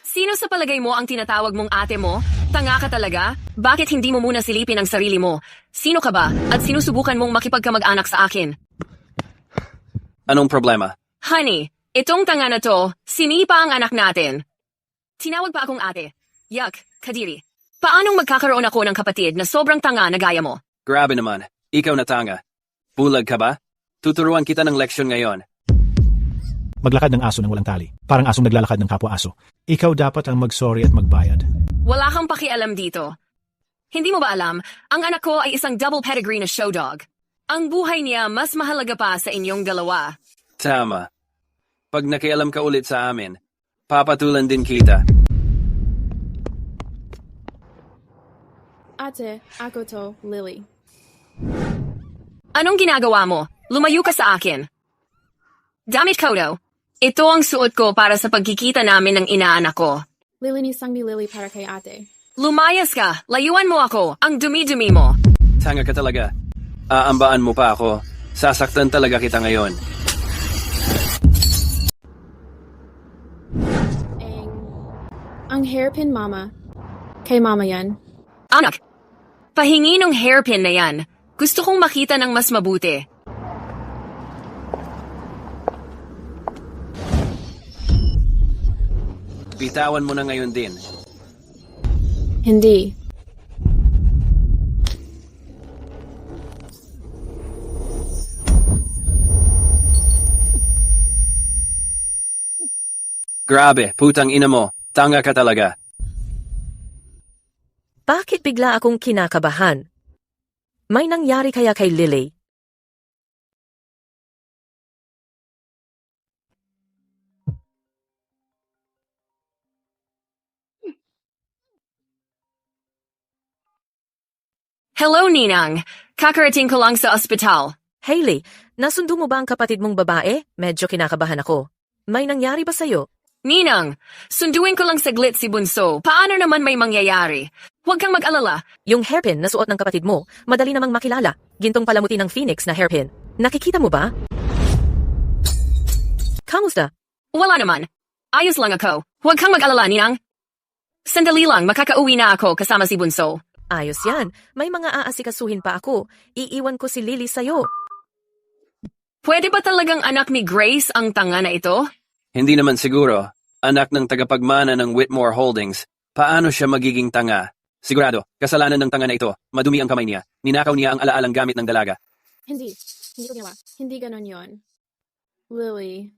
Sino sa palagay mo ang tinatawag mong ate mo? Tanga ka talaga? Bakit hindi mo muna silipin ang sarili mo? Sino ka ba? At sinusubukan mong makipagkamag-anak sa akin? Anong problema? Honey, itong tanga na to, sinipa ang anak natin. Tinawag pa akong ate. Yuck, kadiri. Paanong magkakaroon ako ng kapatid na sobrang tanga na gaya mo? Grabe naman. Ikaw na tanga. Bulag ka ba? Tuturuan kita ng leksyon ngayon. Maglakad ng aso ng walang tali. Parang asong naglalakad ng kapwa-aso. Ikaw dapat ang mag-sorry at magbayad. Wala kang pakialam dito. Hindi mo ba alam, ang anak ko ay isang double pedigree na show dog. Ang buhay niya mas mahalaga pa sa inyong dalawa. Tama. Pag nakialam ka ulit sa amin, papatulan din kita. Ate, ako to, Lily. Anong ginagawa mo? Lumayo ka sa akin. Damit ko daw. Ito ang suot ko para sa pagkikita namin ng inaanak ko. Lilinisang ni Lily para kay ate. Lumayas ka! Layuan mo ako! Ang dumi-dumi mo! Tanga ka talaga. Aambaan mo pa ako. Sasaktan talaga kita ngayon. Ang hairpin, mama. Kay mama yan. Anak, pahingi ng hairpin na yan. Gusto kong makita ng mas mabuti. Bitawan mo na ngayon din. Hindi. Grabe, putang ina mo. Tanga ka talaga. Bakit bigla akong kinakabahan? May nangyari kaya kay Lily? Hello, Ninang. Kakarating ko lang sa ospital. Hailey, nasundo mo ba ang kapatid mong babae? Medyo kinakabahan ako. May nangyari ba sa'yo? Ninang, sunduin ko lang saglit si Bunso. Paano naman may mangyayari? Huwag kang mag-alala. Yung hairpin na suot ng kapatid mo, madali namang makilala. Gintong palamuti ng Phoenix na hairpin. Nakikita mo ba? Kamusta? Wala naman. Ayos lang ako. Huwag kang mag-alala, Ninang. Sandali lang, makakauwi na ako kasama si Bunso. Ayos yan. May mga aasikasuhin pa ako. Iiwan ko si Lily sa'yo. Pwede ba talagang anak ni Grace ang tanga na ito? Hindi naman siguro. Anak ng tagapagmana ng Whitmore Holdings. Paano siya magiging tanga? Sigurado, kasalanan ng tanga na ito. Madumi ang kamay niya. Ninakaw niya ang alaalang gamit ng dalaga. Hindi. Hindi ko ginawa. Hindi ganon yon. Lily.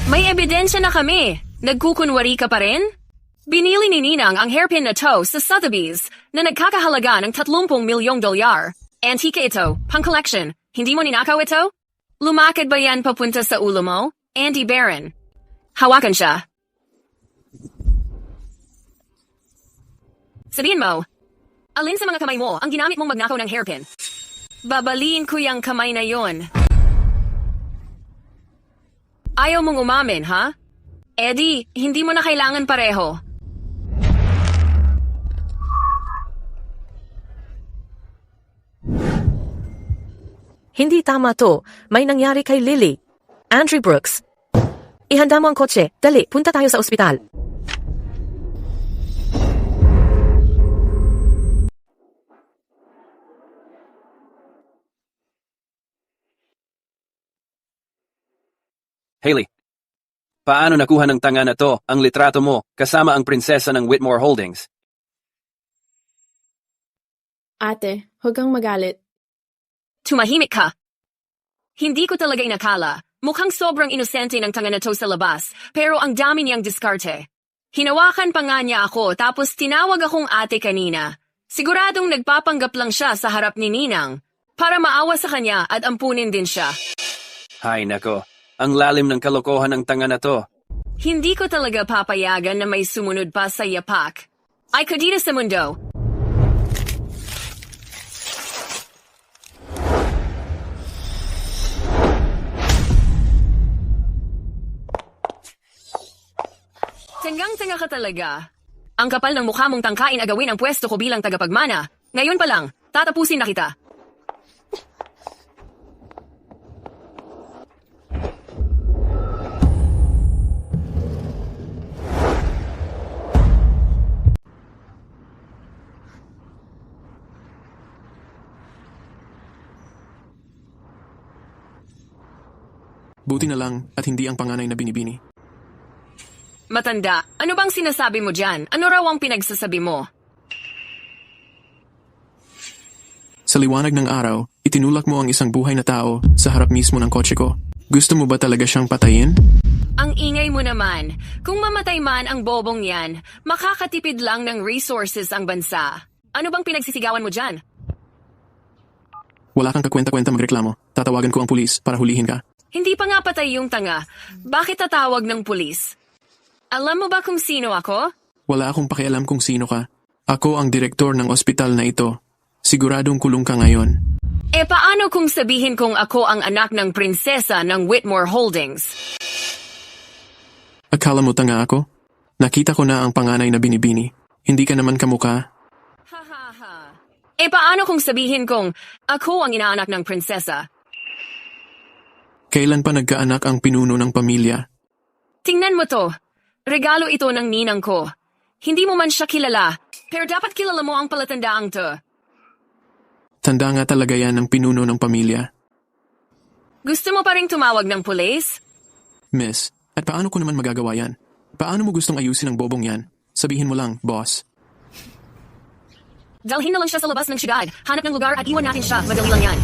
May ebidensya na kami. Nagkukunwari ka pa rin? Binili ni Ninang ang hairpin na to sa Sotheby's na nagkakahalaga ng 30 milyong dolyar. Antique ito, pang-collection. Hindi mo ninakaw ito? Lumakad ba yan papunta sa ulo mo? Andy Barron. Hawakan siya. Sabihin mo, alin sa mga kamay mo ang ginamit mong magnakaw ng hairpin? Babaliin ko yung kamay na yon. Ayaw mong umamin, ha? Eddie, hindi mo na kailangan pareho. Hindi tama to. May nangyari kay Lily. Andrew Brooks. Ihanda mo ang kotse. Dali, punta tayo sa ospital. Hailey, paano nakuha ng tanga na to ang litrato mo kasama ang prinsesa ng Whitmore Holdings? Ate, huwag kang magalit. Tumahimik ka. Hindi ko talaga inakala. Mukhang sobrang inosente ng tanga na to sa labas, pero ang dami niyang diskarte. Hinawakan pa nga niya ako tapos tinawag akong ate kanina. Siguradong nagpapanggap lang siya sa harap ni Ninang para maawa sa kanya at ampunin din siya. Hay nako, ang lalim ng kalokohan ng tanga na to. Hindi ko talaga papayagan na may sumunod pa sa yapak. Ay kadita sa mundo. Tanggang-tanga ka talaga. Ang kapal ng mukha mong tangkain agawin ang pwesto ko bilang tagapagmana. Ngayon pa lang, tatapusin na kita. Buti na lang at hindi ang panganay na binibini. Matanda, ano bang sinasabi mo dyan? Ano raw ang pinagsasabi mo? Sa liwanag ng araw, itinulak mo ang isang buhay na tao sa harap mismo ng kotse ko. Gusto mo ba talaga siyang patayin? Ang ingay mo naman. Kung mamatay man ang bobong yan, makakatipid lang ng resources ang bansa. Ano bang pinagsisigawan mo dyan? Wala kang kakwenta-kwenta magreklamo. Tatawagan ko ang pulis para hulihin ka. Hindi pa nga patay yung tanga. Bakit tatawag ng pulis? Alam mo ba kung sino ako? Wala akong pakialam kung sino ka. Ako ang direktor ng ospital na ito. Siguradong kulong ka ngayon. E paano kung sabihin kong ako ang anak ng prinsesa ng Whitmore Holdings? Akala mo tanga ako? Nakita ko na ang panganay na binibini. Hindi ka naman kamukha. E paano kung sabihin kong ako ang inaanak ng prinsesa? Kailan pa nagkaanak ang pinuno ng pamilya? Tingnan mo to. Regalo ito ng ninang ko. Hindi mo man siya kilala, pero dapat kilala mo ang palatandaang to. Tanda nga talaga yan ng pinuno ng pamilya. Gusto mo pa rin tumawag ng pulis? Miss, at paano ko naman magagawa yan? Paano mo gustong ayusin ang bobong yan? Sabihin mo lang, boss. Dalhin na lang siya sa labas ng syudad. Hanap ng lugar at iwan natin siya. Madali lang yan.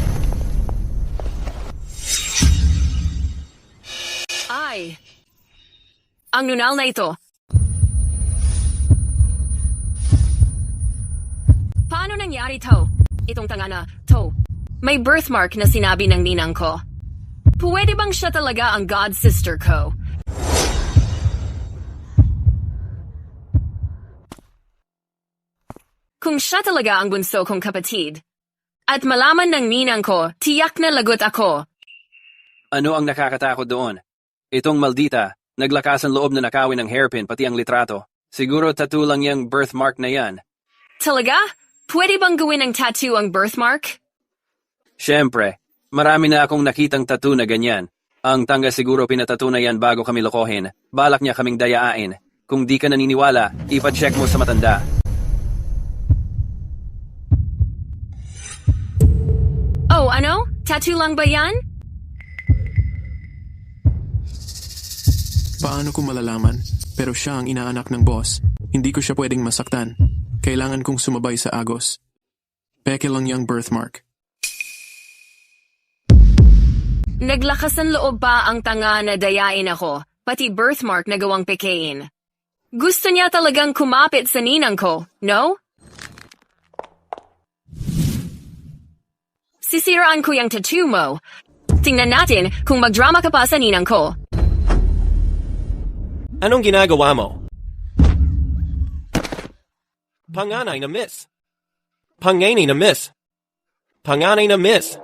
Ay, ang nunal na ito. Paano nangyari to? Itong tanga na to. May birthmark na sinabi ng ninang ko. Pwede bang siya talaga ang god sister ko? Kung siya talaga ang bunso kong kapatid, at malaman ng ninang ko, tiyak na lagot ako. Ano ang nakakatakot doon? Itong maldita, naglakasan loob na nakawin ng hairpin pati ang litrato. Siguro tattoo lang yung birthmark na yan. Talaga? Pwede bang gawin ng tattoo ang birthmark? Siyempre, marami na akong nakitang tattoo na ganyan. Ang tanga siguro pinatattoo na yan bago kami lokohin. Balak niya kaming dayain. Kung di ka naniniwala, ipacheck mo sa matanda. Oh, ano? Tattoo lang ba yan? Paano ko malalaman? Pero siya ang inaanak ng boss. Hindi ko siya pwedeng masaktan. Kailangan kong sumabay sa agos. Peke lang yung birthmark. Naglakasan loob pa ang tanga na dayain ako, pati birthmark na gawang pekein. Gusto niya talagang kumapit sa ninang ko, no? Sisiraan ko yung tattoo mo. Tingnan natin kung magdrama ka pa sa ninang ko. Anong ginagawa mo? Panganay na miss. Panganay na miss. Panganay na miss.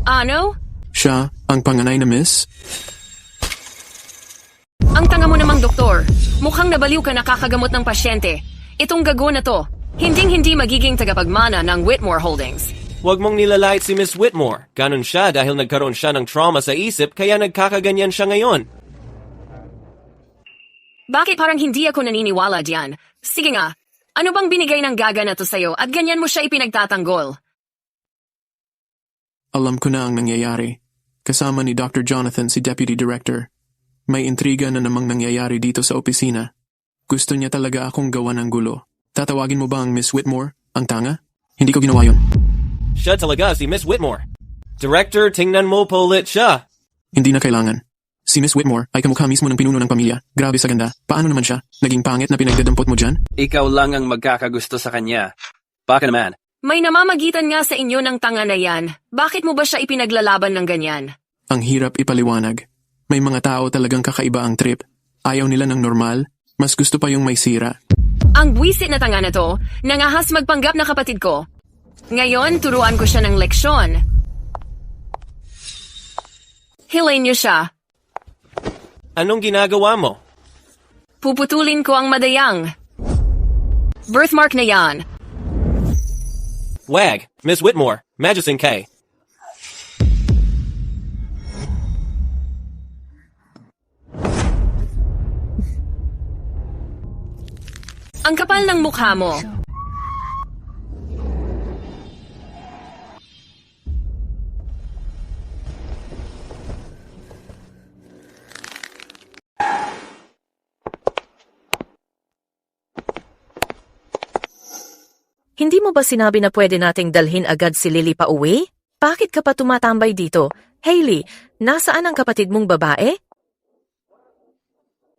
Ano? Siya ang panganay na miss? Ang tanga mo namang doktor. Mukhang nabaliw ka nakakagamot ng pasyente. Itong gago na to, hinding-hindi magiging tagapagmana ng Whitmore Holdings. Huwag mong nilalait si Miss Whitmore. Ganon siya dahil nagkaroon siya ng trauma sa isip kaya nagkakaganyan siya ngayon. Bakit parang hindi ako naniniwala diyan? Sige nga, ano bang binigay ng gaga na to sa'yo at ganyan mo siya ipinagtatanggol? Alam ko na ang nangyayari. Kasama ni Dr. Jonathan si Deputy Director. May intriga na namang nangyayari dito sa opisina. Gusto niya talaga akong gawa ng gulo. Tatawagin mo ba ang Miss Whitmore? Ang tanga? Hindi ko ginawa yun. Siya talaga si Miss Whitmore. Director, tingnan mo po ulit siya. Hindi na kailangan. Si Miss Whitmore ay kamukha mismo ng pinuno ng pamilya. Grabe sa ganda. Paano naman siya? Naging pangit na pinagdadampot mo dyan? Ikaw lang ang magkakagusto sa kanya. Baka naman. May namamagitan nga sa inyo ng tanga na yan. Bakit mo ba siya ipinaglalaban ng ganyan? Ang hirap ipaliwanag. May mga tao talagang kakaiba ang trip. Ayaw nila ng normal. Mas gusto pa yung may sira. Ang buwisit na tanga na to, nangahas magpanggap na kapatid ko. Ngayon, turuan ko siya ng leksyon. Hilayin niyo siya. Anong ginagawa mo? Puputulin ko ang madayang. Birthmark na yan. Wag, Miss Whitmore, Majesing K. Ang kapal ng mukha mo. Hindi mo ba sinabi na pwede nating dalhin agad si Lily pa uwi? Bakit ka pa tumatambay dito? Hailey, nasaan ang kapatid mong babae?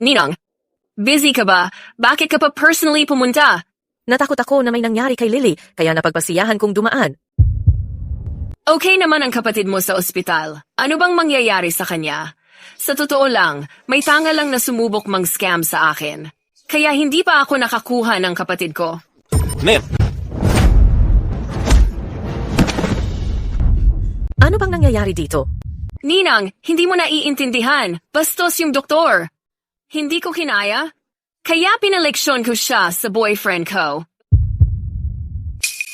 Ninang, busy ka ba? Bakit ka pa personally pumunta? Natakot ako na may nangyari kay Lily, kaya napagpasiyahan kong dumaan. Okay naman ang kapatid mo sa ospital. Ano bang mangyayari sa kanya? Sa totoo lang, may tanga lang na sumubok mang scam sa akin. Kaya hindi pa ako nakakuha ng kapatid ko. Ma'am! Ano bang nangyayari dito? Ninang, hindi mo naiintindihan. Bastos yung doktor. Hindi ko kinaya. Kaya pinaleksyon ko siya sa boyfriend ko.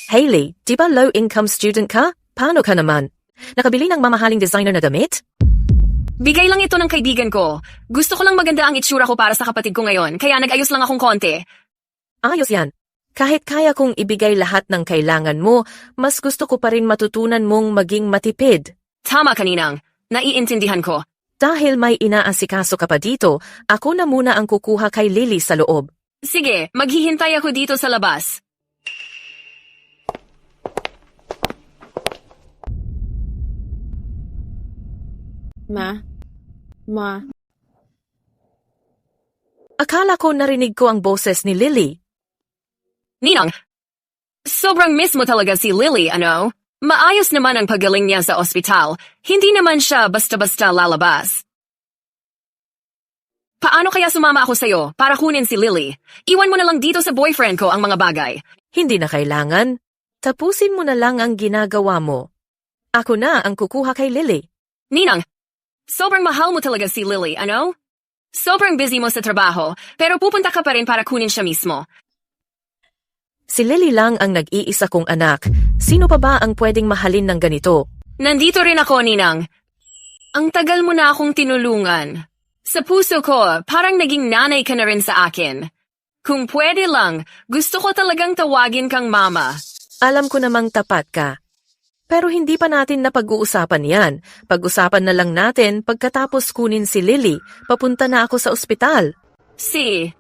Hailey, di ba low-income student ka? Paano ka naman? Nakabili ng mamahaling designer na damit? Bigay lang ito ng kaibigan ko. Gusto ko lang maganda ang itsura ko para sa kapatid ko ngayon, kaya nag-ayos lang akong konti. Ayos yan. Kahit kaya kong ibigay lahat ng kailangan mo, mas gusto ko pa rin matutunan mong maging matipid. Tama ka, Ninang. Naiintindihan ko. Dahil may inaasikaso ka pa dito, ako na muna ang kukuha kay Lily sa loob. Sige, maghihintay ako dito sa labas. Ma. Akala ko narinig ko ang boses ni Lily. Ninang, sobrang miss mo talaga si Lily, ano? Maayos naman ang pagaling niya sa ospital. Hindi naman siya basta-basta lalabas. Paano kaya sumama ako sa'yo para kunin si Lily? Iwan mo na lang dito sa boyfriend ko ang mga bagay. Hindi na kailangan. Tapusin mo na lang ang ginagawa mo. Ako na ang kukuha kay Lily. Ninang, sobrang mahal mo talaga si Lily, ano? Sobrang busy mo sa trabaho, pero pupunta ka pa rin para kunin siya mismo. Si Lily lang ang nag-iisa kong anak. Sino pa ba ang pwedeng mahalin ng ganito? Nandito rin ako, Ninang. Ang tagal mo na akong tinulungan. Sa puso ko, parang naging nanay ka na rin sa akin. Kung pwede lang, gusto ko talagang tawagin kang mama. Alam ko namang tapat ka. Pero hindi pa natin napag-uusapan yan. Pag-usapan na lang natin pagkatapos kunin si Lily. Papunta na ako sa ospital. Si...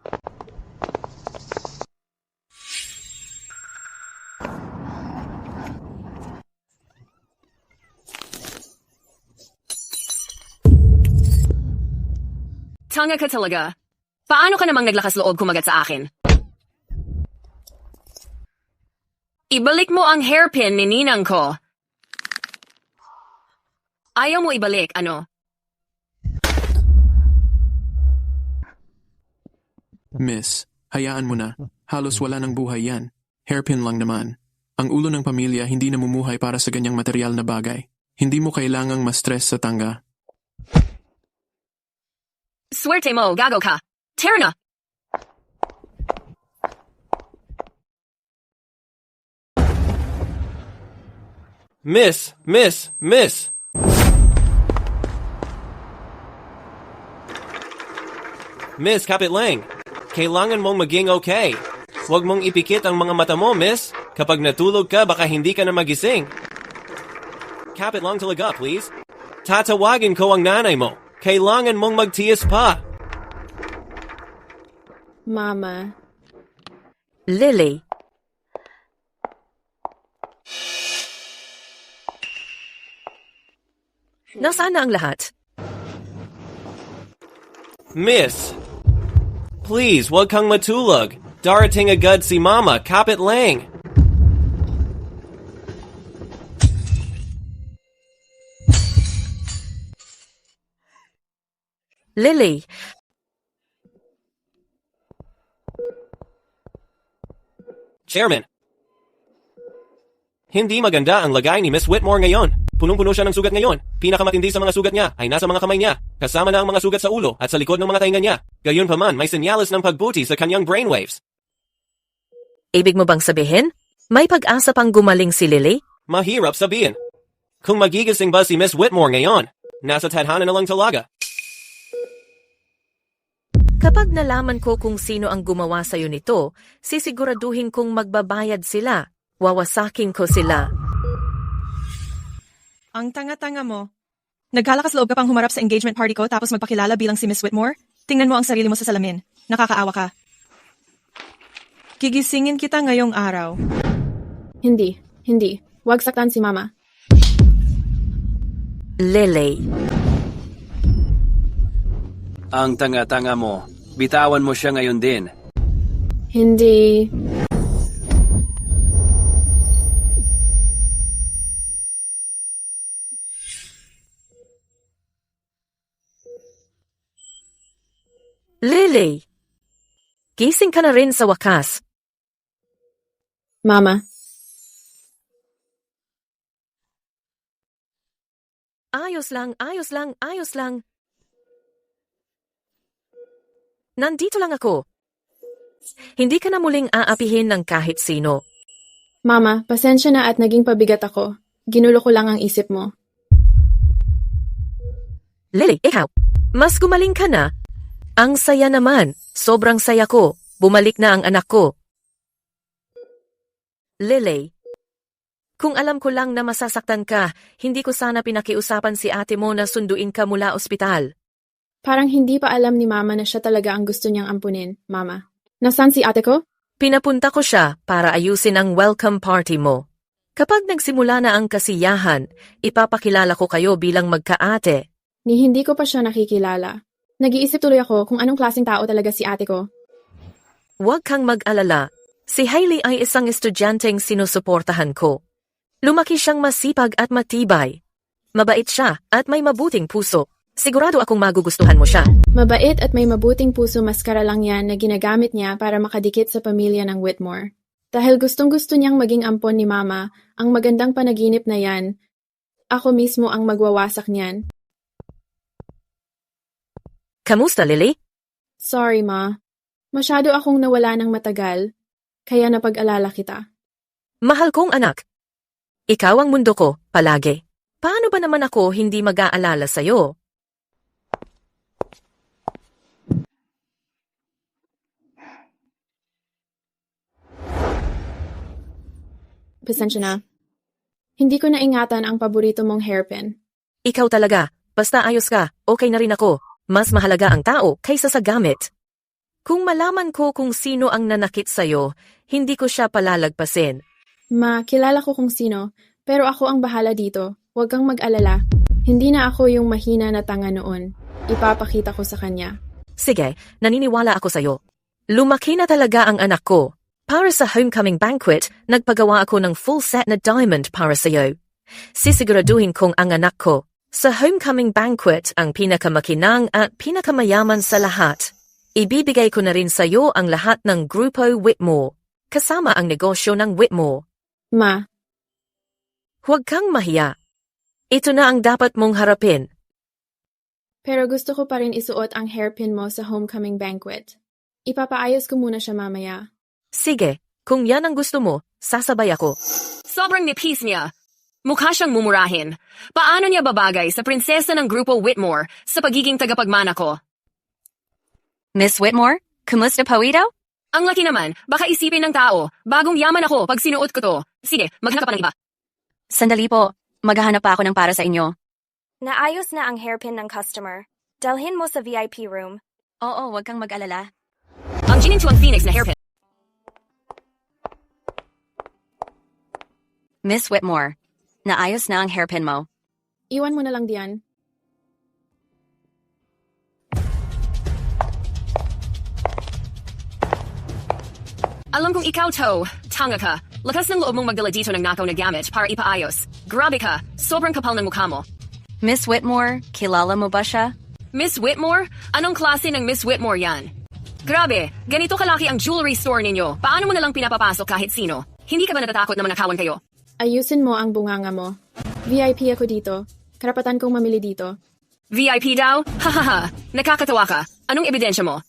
Tanga ka talaga. Paano ka namang naglakas loob kumagat sa akin? Ibalik mo ang hairpin ni ninang ko. Ayaw mo ibalik, ano? Miss, hayaan mo na. Halos wala ng buhay yan. Hairpin lang naman. Ang ulo ng pamilya hindi namumuhay para sa ganyang material na bagay. Hindi mo kailangang ma-stress sa tanga. Swerte mo, gago ka. Tara na! Miss! Miss, kapit lang. Kailangan mong maging okay. Huwag mong ipikit ang mga mata mo, miss. Kapag natulog ka, baka hindi ka na magising. Kapit lang talaga, please. Tatawagin ko ang nanay mo. Kailangan mong magtiis pa. Mama. Lily. Nasaan na ang lahat? Miss! Please, huwag kang matulog. Darating agad si Mama. Kapit lang. Lily. Chairman. Hindi maganda ang lagay ni Miss Whitmore ngayon. Punong-puno siya ng sugat ngayon. Pinakamatindi sa mga sugat niya ay nasa mga kamay niya, kasama na ang mga sugat sa ulo at sa likod ng mga tainga niya. Gayunpaman, may senyales ng pagbuti sa kanyang brainwaves. Ibig mo bang sabihin? May pag-asa pang gumaling si Lily? Mahirap sabihin. Kung magigising ba si Miss Whitmore ngayon, nasa tadhana na lang talaga. Kapag nalaman ko kung sino ang gumawa sa'yo nito, sisiguraduhin kong magbabayad sila. Wawasakin ko sila. Ang tanga-tanga mo. Nagkalakas loob ka pang humarap sa engagement party ko tapos magpakilala bilang si Miss Whitmore? Tingnan mo ang sarili mo sa salamin. Nakakaawa ka. Gigisingin kita ngayong araw. Hindi. Huwag saktan si Mama. Lily. Ang tanga-tanga mo. Bitawan mo siya ngayon din. Hindi. Lily. Gising ka na rin sa wakas. Mama. Ayos lang. Nandito lang ako. Hindi ka na muling aapihin ng kahit sino. Mama, pasensya na at naging pabigat ako. Ginulo ko lang ang isip mo. Lily, ikaw. Mas gumaling ka na. Ang saya naman. Sobrang saya ko. Bumalik na ang anak ko. Lily. Kung alam ko lang na masasaktan ka, hindi ko sana pinakiusapan si ate mo na sunduin ka mula ospital. Parang hindi pa alam ni Mama na siya talaga ang gusto niyang ampunin, Mama. Nasaan si ate ko? Pinapunta ko siya para ayusin ang welcome party mo. Kapag nagsimula na ang kasiyahan, ipapakilala ko kayo bilang magkaate. Ni hindi ko pa siya nakikilala. Nag-iisip tuloy ako kung anong klaseng tao talaga si ate ko. Huwag kang mag-alala. Si Hailey ay isang estudyanteng sinusuportahan ko. Lumaki siyang masipag at matibay. Mabait siya at may mabuting puso. Sigurado akong magugustuhan mo siya. Mabait at may mabuting puso, maskara lang yan na ginagamit niya para makadikit sa pamilya ng Whitmore. Dahil gustong-gusto niyang maging ampon ni Mama, ang magandang panaginip na yan, ako mismo ang magwawasak niyan. Kamusta, Lily? Sorry, Ma. Masyado akong nawala ng matagal, kaya napag-alala kita. Mahal kong anak. Ikaw ang mundo ko, palagi. Paano ba naman ako hindi mag-aalala sa'yo? Pasensya na. Hindi ko naingatan ang paborito mong hairpin. Ikaw talaga. Basta ayos ka, okay na rin ako. Mas mahalaga ang tao kaysa sa gamit. Kung malaman ko kung sino ang nanakit sa'yo, hindi ko siya palalagpasin. Ma, kilala ko kung sino, pero ako ang bahala dito. Huwag kang mag-alala. Hindi na ako yung mahina na tanga noon. Ipapakita ko sa kanya. Sige, naniniwala ako sa'yo. Lumaki na talaga ang anak ko. Para sa homecoming banquet, nagpagawa ako ng full set na diamond para sa'yo. Sisiguraduhin kong ang anak ko sa homecoming banquet ang pinakamakinang at pinakamayaman sa lahat. Ibibigay ko na rin sa'yo ang lahat ng Grupo Whitmore, kasama ang negosyo ng Whitmore. Ma, Huwag kang mahiya. Ito na ang dapat mong harapin. pero gusto ko pa rin isuot ang hairpin mo sa homecoming banquet. Ipapaayos ko muna siya mamaya. Sige, kung yan ang gusto mo, sasabay ako. Sobrang nipis niya. Mukha siyang mumurahin. Paano niya babagay sa prinsesa ng Grupo Whitmore sa pagiging tagapagmana ko? Miss Whitmore, kumusta po ito? Ang laki naman, baka isipin ng tao, bagong yaman ako pag sinuot ko to. Sige, maghanap ka pa ng iba. Sandali po, maghahanap pa ako ng para sa inyo. Naayos na ang hairpin ng customer. Dalhin mo sa VIP room. Oo, wag kang mag-alala. Ang Jininchuang Phoenix na hairpin. Miss Whitmore, naayos na ang hairpin mo. Iwan mo na lang diyan. Alam kong ikaw to, tanga ka. Lakas ng loob mong magdala dito ng nakaw na gamit para ipaayos. Grabe ka, sobrang kapal ng mukha mo. Miss Whitmore, kilala mo ba siya? Miss Whitmore? Anong klase ng Miss Whitmore yan? Grabe, ganito kalaki ang jewelry store ninyo. Paano mo nalang pinapapasok kahit sino? Hindi ka ba natatakot na manakawan kayo? Ayusin mo ang bunganga mo. VIP ako dito. Karapatan kong mamili dito. VIP daw? Hahaha, nakakatawa ka. Anong ebidensya mo?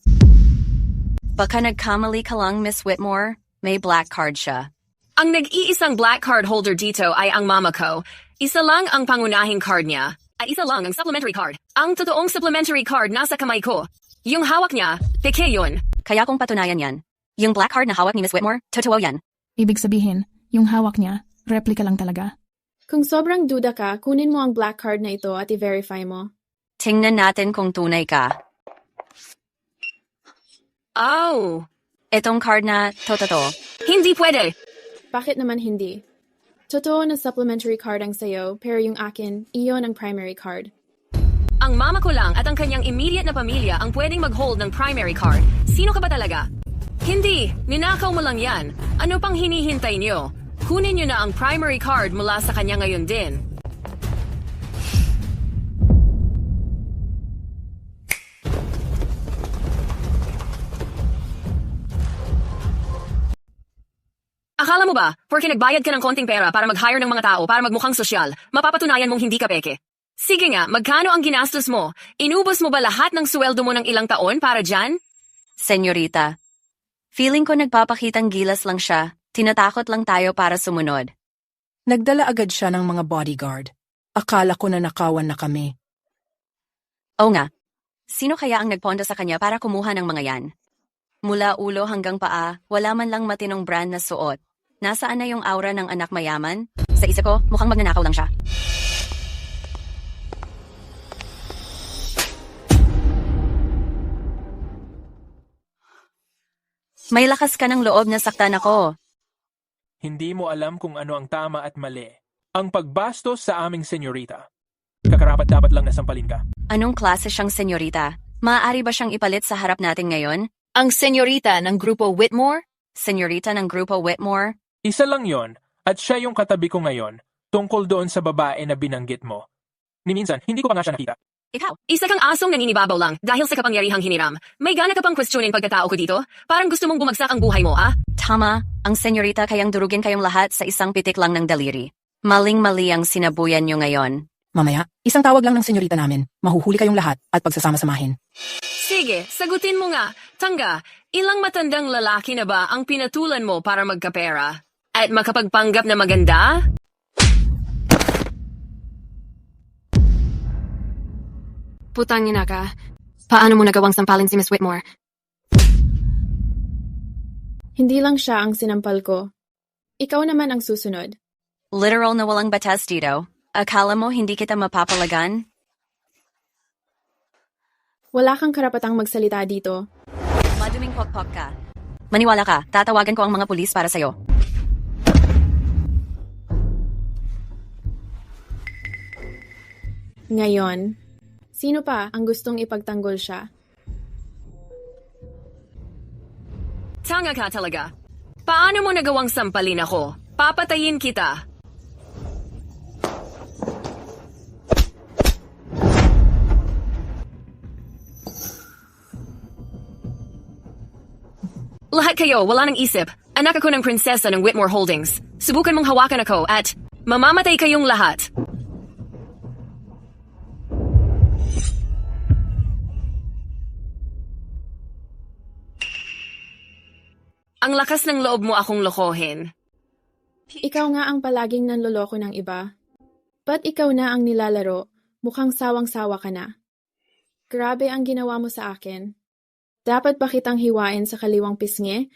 Baka nagkamali ka lang, Miss Whitmore. May black card siya. Ang nag-iisang black card holder dito ay ang mama ko. Isa lang ang pangunahing card niya. Ay isa lang ang supplementary card. Ang totoong supplementary card nasa kamay ko. Yung hawak niya, peke yun. Kaya kung patunayan yan, yung black card na hawak ni Miss Whitmore, totoo yan. Ibig sabihin, yung hawak niya, replica lang talaga. Kung sobrang duda ka, kunin mo ang black card na ito at i-verify mo. Tingnan natin kung tunay ka. Oh. Itong card na totoo. Hindi pwede. Bakit naman hindi? Totoo na supplementary card ang sayo, pero yung akin, iyon ang primary card. Ang mama ko lang at ang kanyang immediate na pamilya ang pwedeng mag-hold ng primary card. Sino ka ba talaga? Hindi, ninakaw mo lang yan. Ano pang hinihintay niyo? Kunin niyo na ang primary card mula sa kanya ngayon din. Akala mo ba, porque nagbayad ka ng konting pera para mag-hire ng mga tao para magmukhang sosyal, mapapatunayan mong hindi ka peke? Sige nga, magkano ang ginastos mo? Inubos mo ba lahat ng sweldo mo ng ilang taon para dyan? Senyorita, feeling ko nagpapakitang gilas lang siya. Tinatakot lang tayo para sumunod. Nagdala agad siya ng mga bodyguard. Akala ko na nakawan na kami. Oo nga. Sino kaya ang nagponda sa kanya para kumuha ng mga yan? Mula ulo hanggang paa, wala man lang matinong brand na suot. Nasaan na yung aura ng anak mayaman? Sa isa ko, mukhang magnanakaw lang siya. May lakas ka ng loob na saktan ako. Hindi mo alam kung ano ang tama at mali. Ang pagbastos sa aming senyorita. Kakarapat-dapat lang nasampalin ka. Anong klase siyang senyorita? Maaari ba siyang ipalit sa harap natin ngayon? Ang senyorita ng Grupo Whitmore? Senyorita ng Grupo Whitmore? Isa lang yon, at siya yung katabi ko ngayon, tungkol doon sa babae na binanggit mo. Ni minsan, hindi ko pa nga siya nakita. Ikaw, isa kang asong naninibabaw lang dahil sa kapangyarihang hiniram. May gana ka pang questionin pagkatao ko dito? Parang gusto mong bumagsak ang buhay mo, ah? Tama, ang senyorita kayang durugin kayong lahat sa isang pitik lang ng daliri. Maling-mali ang sinabuyan nyo ngayon. Mamaya, isang tawag lang ng senyorita namin. Mahuhuli kayong lahat at pagsasama-samahin. Sige, sagutin mo nga. Tangga, ilang matandang lalaki na ba ang pinatulan mo para magkapera? At makapagpanggap na maganda? Putang ina ka. Paano mo nagawang sampalin si Miss Whitmore? Hindi lang siya ang sinampal ko. Ikaw naman ang susunod. Literal na walang batas dito. Akala mo hindi kita mapapalagan? Wala kang karapatang magsalita dito. Maduming pokpok ka. Maniwala ka, tatawagan ko ang mga pulis para sa'yo. Ngayon, sino pa ang gustong ipagtanggol siya? Tanga ka talaga. Paano mo nagawang sampalin ako? Papatayin kita. Lahat kayo, wala nang isip. Anak ako ng prinsesa ng Whitmore Holdings. Subukan mong hawakan ako at mamamatay kayong lahat. Ang lakas ng loob mo akong lokohin. Ikaw nga ang palaging nanloloko ng iba. Ba't ikaw na ang nilalaro? Mukhang sawang-sawa ka na. Grabe ang ginawa mo sa akin. Dapat ba kitang hiwain sa kaliwang pisngi?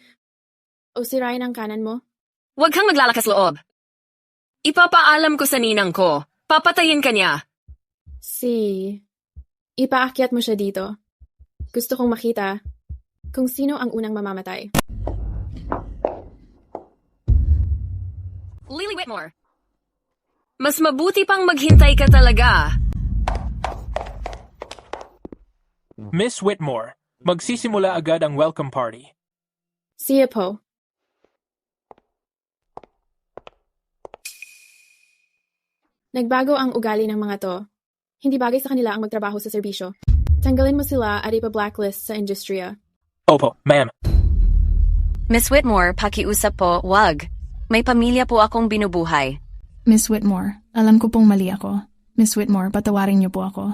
O sirain ang kanan mo? Huwag kang maglalakas loob. Ipapaalam ko sa ninang ko. Papatayin ka niya. Ipaakyat mo siya dito. Gusto kong makita kung sino ang unang mamamatay. Lily Whitmore. Mas mabuti pang maghintay ka talaga. Miss Whitmore, magsisimula agad ang welcome party. Siya po. Nagbago ang ugali ng mga to. Hindi bagay sa kanila ang magtrabaho sa serbisyo. Tanggalin mo sila at ipa-blacklist sa industriya. Opo, ma'am. Miss Whitmore, pakiusap po, wag. May pamilya po akong binubuhay. Miss Whitmore, alam ko pong mali ako. Miss Whitmore, patawarin niyo po ako.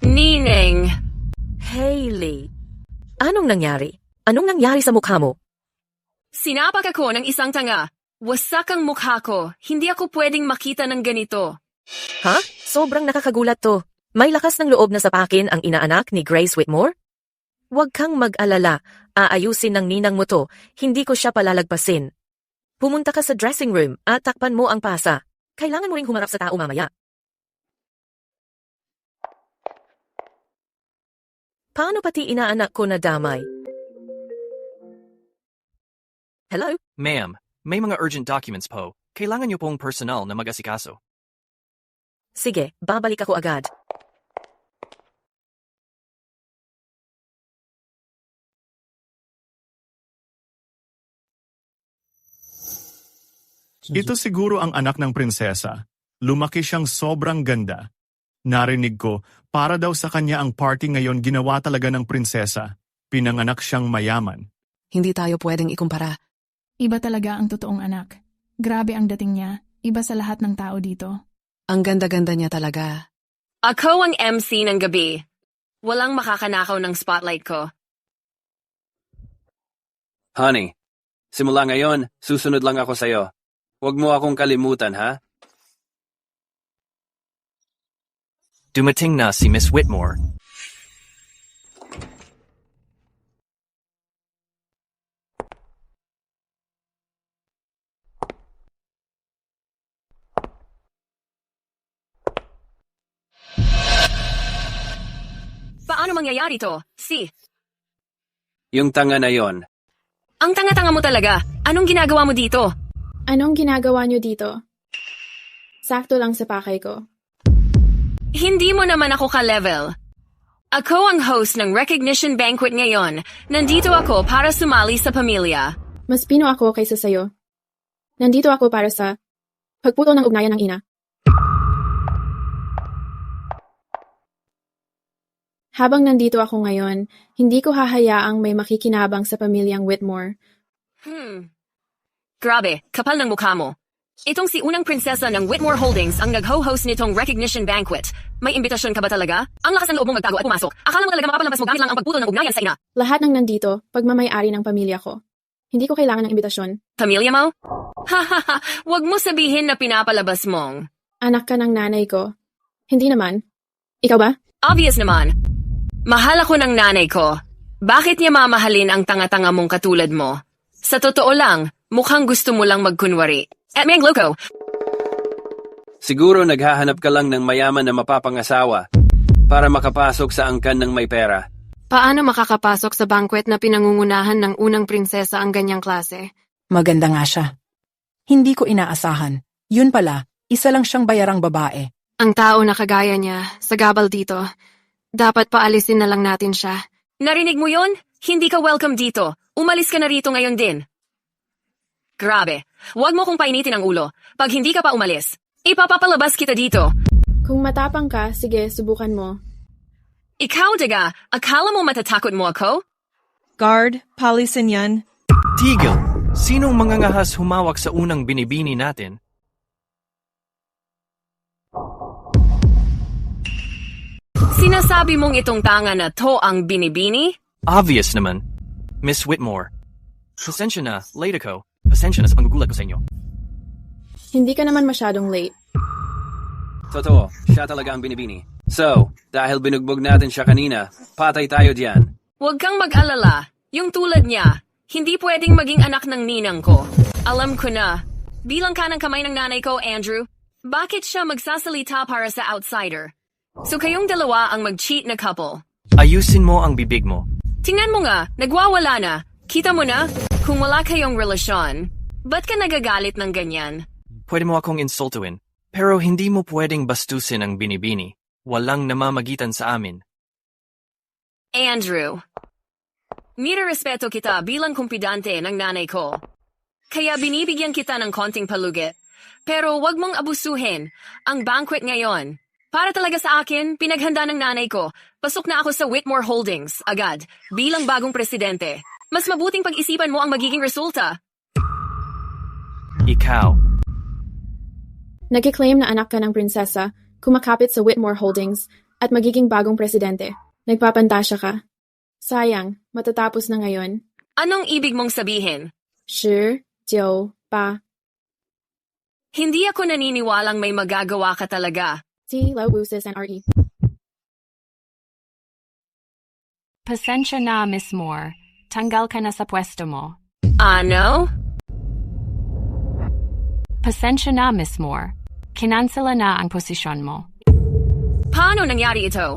Nineng. Hailey, anong nangyari? Anong nangyari sa mukha mo? Sinapak ako ng isang tanga. Wasak ang mukha ko. Hindi ako pwedeng makita ng ganito. Ha? Sobrang nakakagulat to. May lakas ng loob na sapakin ang inaanak ni Grace Whitmore? Huwag kang mag-alala. Aayusin ng ninang mo to. Hindi ko siya palalagpasin. Pumunta ka sa dressing room at takpan mo ang pasa. Kailangan mo ring humarap sa tao mamaya. Paano pati inaanak ko na damay? Hello? Ma'am, may mga urgent documents po. Kailangan niyo pong personal na mag-asikaso. Sige, babalik ako agad. Ito siguro ang anak ng prinsesa. Lumaki siyang sobrang ganda. Narinig ko, para daw sa kanya ang party ngayon ginawa talaga ng prinsesa. Pinanganak siyang mayaman. Hindi tayo pwedeng ikumpara. Iba talaga ang totoong anak. Grabe ang dating niya. Iba sa lahat ng tao dito. Ang ganda-ganda niya talaga. Ako ang MC ng gabi. Walang makakanakaw ng spotlight ko. Honey, simula ngayon, susunod lang ako sa'yo. Huwag mo akong kalimutan, ha? Dumating na si Miss Whitmore. Paano mangyayari to? Yung tanga na yon. Ang tanga-tanga mo talaga. Anong ginagawa mo dito? Anong ginagawa niyo dito? Sakto lang sa pakay ko. Hindi mo naman ako ka-level. Ako ang host ng recognition banquet ngayon. Nandito ako para sumali sa pamilya. Mas pino ako kaysa sayo. Nandito ako para sa pagputol ng ugnayan ng ina. Habang nandito ako ngayon, hindi ko hahayaang may makikinabang sa pamilyang Whitmore. Grabe, kapal ng mukha mo. Itong si unang prinsesa ng Whitmore Holdings ang nag-ho-host nitong recognition banquet. May imbitasyon ka ba talaga? Ang lakas ng loob mong magtago at pumasok. Akala mo talaga mapapalampas mo gamit lang ang pagputol ng ugnayan sa ina. Lahat ng nandito, pagmamayari ng pamilya ko. Hindi ko kailangan ng imbitasyon. Pamilya mo? Hahaha, wag mo sabihin na pinapalabas mong. Anak ka ng nanay ko. Hindi naman. Ikaw ba? Obvious naman. Mahal ako ng nanay ko. Bakit niya mamahalin ang tanga-tanga mong katulad mo? Sa totoo lang, mukhang gusto mo lang magkunwari. At may loko. Siguro naghahanap ka lang ng mayaman na mapapangasawa para makapasok sa angkan ng may pera. Paano makakapasok sa banquet na pinangungunahan ng unang prinsesa ang ganyang klase? Maganda nga siya. Hindi ko inaasahan. Yun pala, isa lang siyang bayarang babae. Ang tao na kagaya niya, sagabal dito. Dapat paalisin na lang natin siya. Narinig mo yon? Hindi ka welcome dito. Umalis ka na rito ngayon din. Grabe. Huwag mo kong painitin ang ulo. Pag hindi ka pa umalis, ipapapalabas kita dito. Kung matapang ka, sige, subukan mo. Ikaw, daga, akala mo matatakot mo ako? Guard, palisin yan. Tigil! Sinong mangangahas humawak sa unang binibini natin? Sinasabi mong itong tanga na to ang binibini? Obvious naman. Miss Whitmore. Pasensya na, late ako. Pasensya na sa panggugulat ko sa inyo. Hindi ka naman masyadong late. Totoo, siya talaga ang binibini. So, dahil binugbog natin siya kanina, patay tayo diyan. Huwag kang mag-alala. Yung tulad niya, hindi pwedeng maging anak ng ninang ko. Alam ko na. Bilang kanang kamay ng nanay ko, Andrew, bakit siya magsasalita para sa outsider? So kayong dalawa ang mag-cheat na couple. Ayusin mo ang bibig mo. Tingnan mo nga, nagwawala na. Kita mo na? Kung wala kayong relasyon, ba't ka nagagalit ng ganyan? Pwede mo akong insultuin, pero hindi mo pwedeng bastusin ang binibini. Walang namamagitan sa amin. Andrew, nire-respeto kita bilang kumpidante ng nanay ko. Kaya binibigyan kita ng konting palugit. Pero wag mong abusuhin ang banquet ngayon. Para talaga sa akin, pinaghanda ng nanay ko. Pasok na ako sa Whitmore Holdings, agad, bilang bagong presidente. Mas mabuting pag-isipan mo ang magiging resulta. Ikaw. Nag-claim na anak ka ng prinsesa, kumakapit sa Whitmore Holdings, at magiging bagong presidente. Nagpapantasya ka. Sayang, matatapos na ngayon. Anong ibig mong sabihin? Sure, Joe, pa. Hindi ako naniniwalang may magagawa ka talaga. Si Lau Wusis and R.E. Pasensya na, Miss Moore. Tanggal ka na sa pwesto mo. Ano? Pasensya na, Miss Moore. Kinansela na ang posisyon mo. Paano nangyari ito?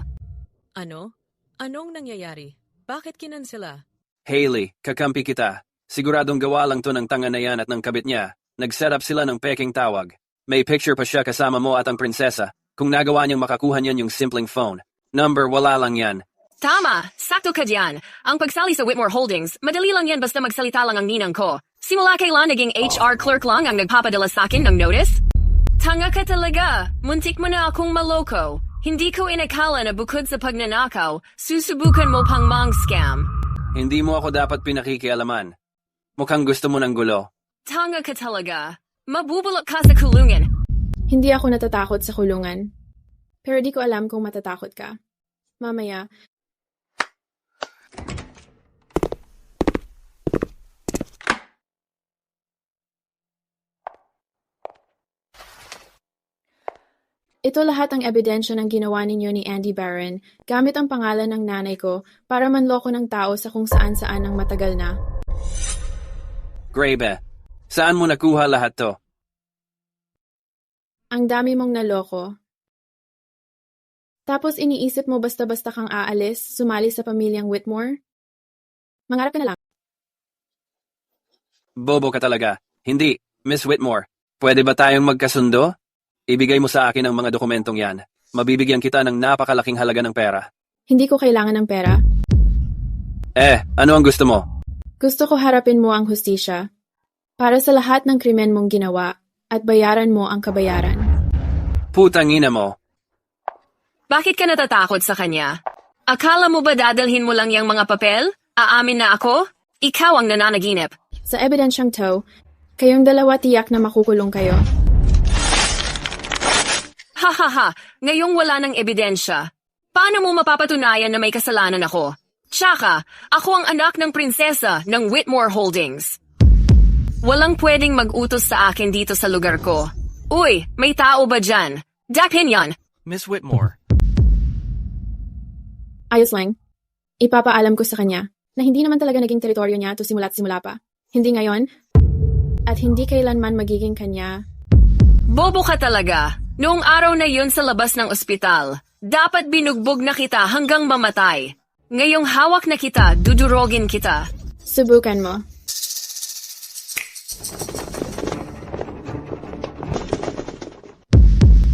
Ano? Anong nangyayari? Bakit kinansela? Hailey, kakampi kita. Siguradong gawa lang to ng tanga na yan at ng kabit niya. Nag-set up sila ng peking tawag. May picture pa siya kasama mo at ang prinsesa. Kung nagawa niyang makakuha niyan yung simpleng phone. Number, wala lang yan. Tama, sakto ka diyan. Ang pagsali sa Whitmore Holdings, madali lang yan basta magsalita lang ang ninang ko. Simula kailan naging HR clerk lang ang nagpapadala sa akin ng notice? Tanga ka talaga. Muntik mo na akong maloko. Hindi ko inakala na bukod sa pagnanakaw, susubukan mo pang mang-scam. Hindi mo ako dapat pinakikialaman. Mukhang gusto mo ng gulo. Tanga ka talaga. Mabubulok ka sa kulungan. Hindi ako natatakot sa kulungan. Pero di ko alam kung matatakot ka. Mamaya, ito lahat ang ebidensya ng ginawa ninyo ni Andy Barron gamit ang pangalan ng nanay ko para manloko ng tao sa kung saan-saan ng matagal na. Grabe, saan mo nakuha lahat to? Ang dami mong naloko. Tapos iniisip mo basta-basta kang aalis, sumali sa pamilyang Whitmore? Mangarap ka na lang. Bobo ka talaga. Hindi, Miss Whitmore. Pwede ba tayong magkasundo? Ibigay mo sa akin ang mga dokumentong yan. Mabibigyan kita ng napakalaking halaga ng pera. Hindi ko kailangan ng pera. Ano ang gusto mo? Gusto ko harapin mo ang hustisya. Para sa lahat ng krimen mong ginawa at bayaran mo ang kabayaran. Putang ina mo. Bakit ka natatakot sa kanya? Akala mo ba dadalhin mo lang yung mga papel? Aamin na ako? Ikaw ang nananaginip. Sa ebidensyang to, kayong dalawa tiyak na makukulong kayo. Hahaha, ngayong wala ng ebidensya. Paano mo mapapatunayan na may kasalanan ako? Tsaka, ako ang anak ng prinsesa ng Whitmore Holdings. Walang pwedeng mag-utos sa akin dito sa lugar ko. Uy, may tao ba dyan? Dakhin yan! Miss Whitmore. Ayos lang. Ipapaalam ko sa kanya na hindi naman talaga naging teritoryo niya to simula't simula pa. Hindi ngayon, at hindi kailanman magiging kanya. Bobo ka talaga. Noong araw na yun sa labas ng ospital, dapat binugbog na kita hanggang mamatay. Ngayong hawak na kita, dudurogin kita. Subukan mo.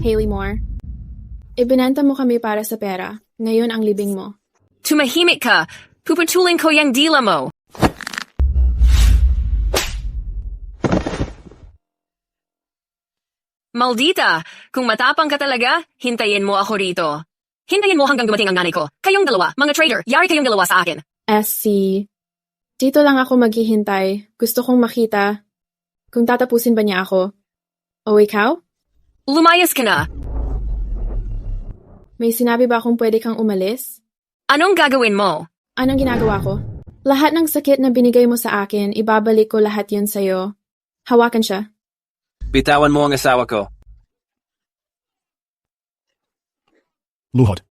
Hailey Moore. Ibinenta mo kami para sa pera. Ngayon ang libing mo. Tumahimik ka! Puputulin ko yung dila mo! Maldita! Kung matapang ka talaga, hintayin mo ako rito. Hintayin mo hanggang dumating ang nanay ko. Kayong dalawa, mga traitor, yari kayong dalawa sa akin. SC. Dito lang ako maghihintay. Gusto kong makita kung tatapusin ba niya ako. O ikaw? Lumayas ka na! May sinabi ba akong pwede kang umalis? Anong gagawin mo? Anong ginagawa ko? Lahat ng sakit na binigay mo sa akin, ibabalik ko lahat yun sa'yo. Hawakan siya. Bitawan mo ang asawa ko. Luhod.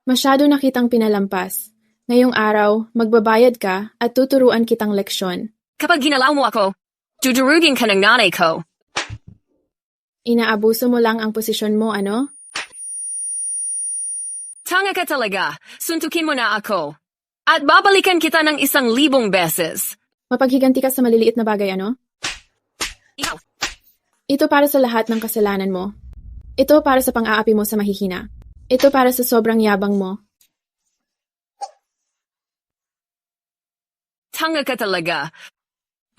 Masyado na kitang pinalampas. Ngayong araw, magbabayad ka at tuturuan kitang leksyon. Kapag ginalaw mo ako, dudurugin ka ng nanay ko. Inaabuso mo lang ang posisyon mo, ano? Tanga ka talaga. Suntukin mo na ako. At babalikan kita ng 1,000 beses. Mapaghiganti ka sa maliliit na bagay, ano? Ikaw. Ito para sa lahat ng kasalanan mo. Ito para sa pang-aapi mo sa mahihina. Ito para sa sobrang yabang mo. Tanga ka talaga.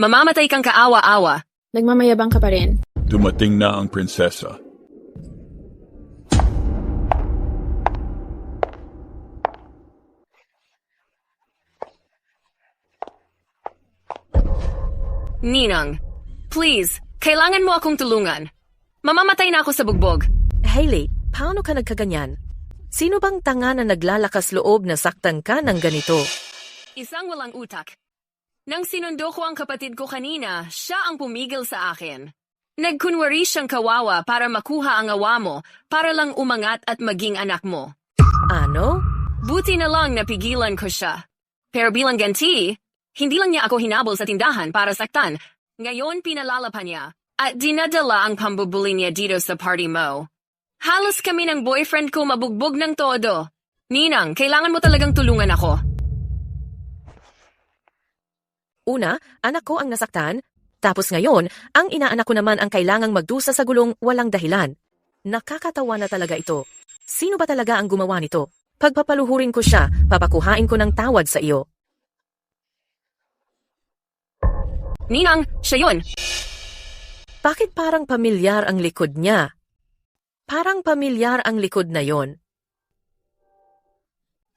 Mamamatay kang kaawa-awa. Nagmamayabang ka pa rin. Dumating na ang prinsesa. Ninang, please, kailangan mo akong tulungan. Mamamatay na ako sa bugbog. Hailey, paano ka nagkaganyan? Sino bang tanga na naglalakas loob na saktan ka ng ganito? Isang walang utak. Nang sinundo ko ang kapatid ko kanina, siya ang pumigil sa akin. Nagkunwari siyang kawawa para makuha ang awa mo, para lang umangat at maging anak mo. Ano? Buti na lang napigilan ko siya. Pero bilang ganti, hindi lang niya ako hinabol sa tindahan para saktan. Ngayon pinalala pa niya. At dinadala ang pambubuli niya dito sa party mo. Halos kami ng boyfriend ko mabugbog ng todo. Ninang, kailangan mo talagang tulungan ako. Una, anak ko ang nasaktan. Tapos ngayon, ang inaanak ko naman ang kailangang magdusa sa gulong walang dahilan. Nakakatawa na talaga ito. Sino ba talaga ang gumawa nito? Pagpapaluhurin ko siya, papakuhain ko ng tawad sa iyo. Ninang, siya yun. Bakit parang pamilyar ang likod niya? Parang pamilyar ang likod na yon.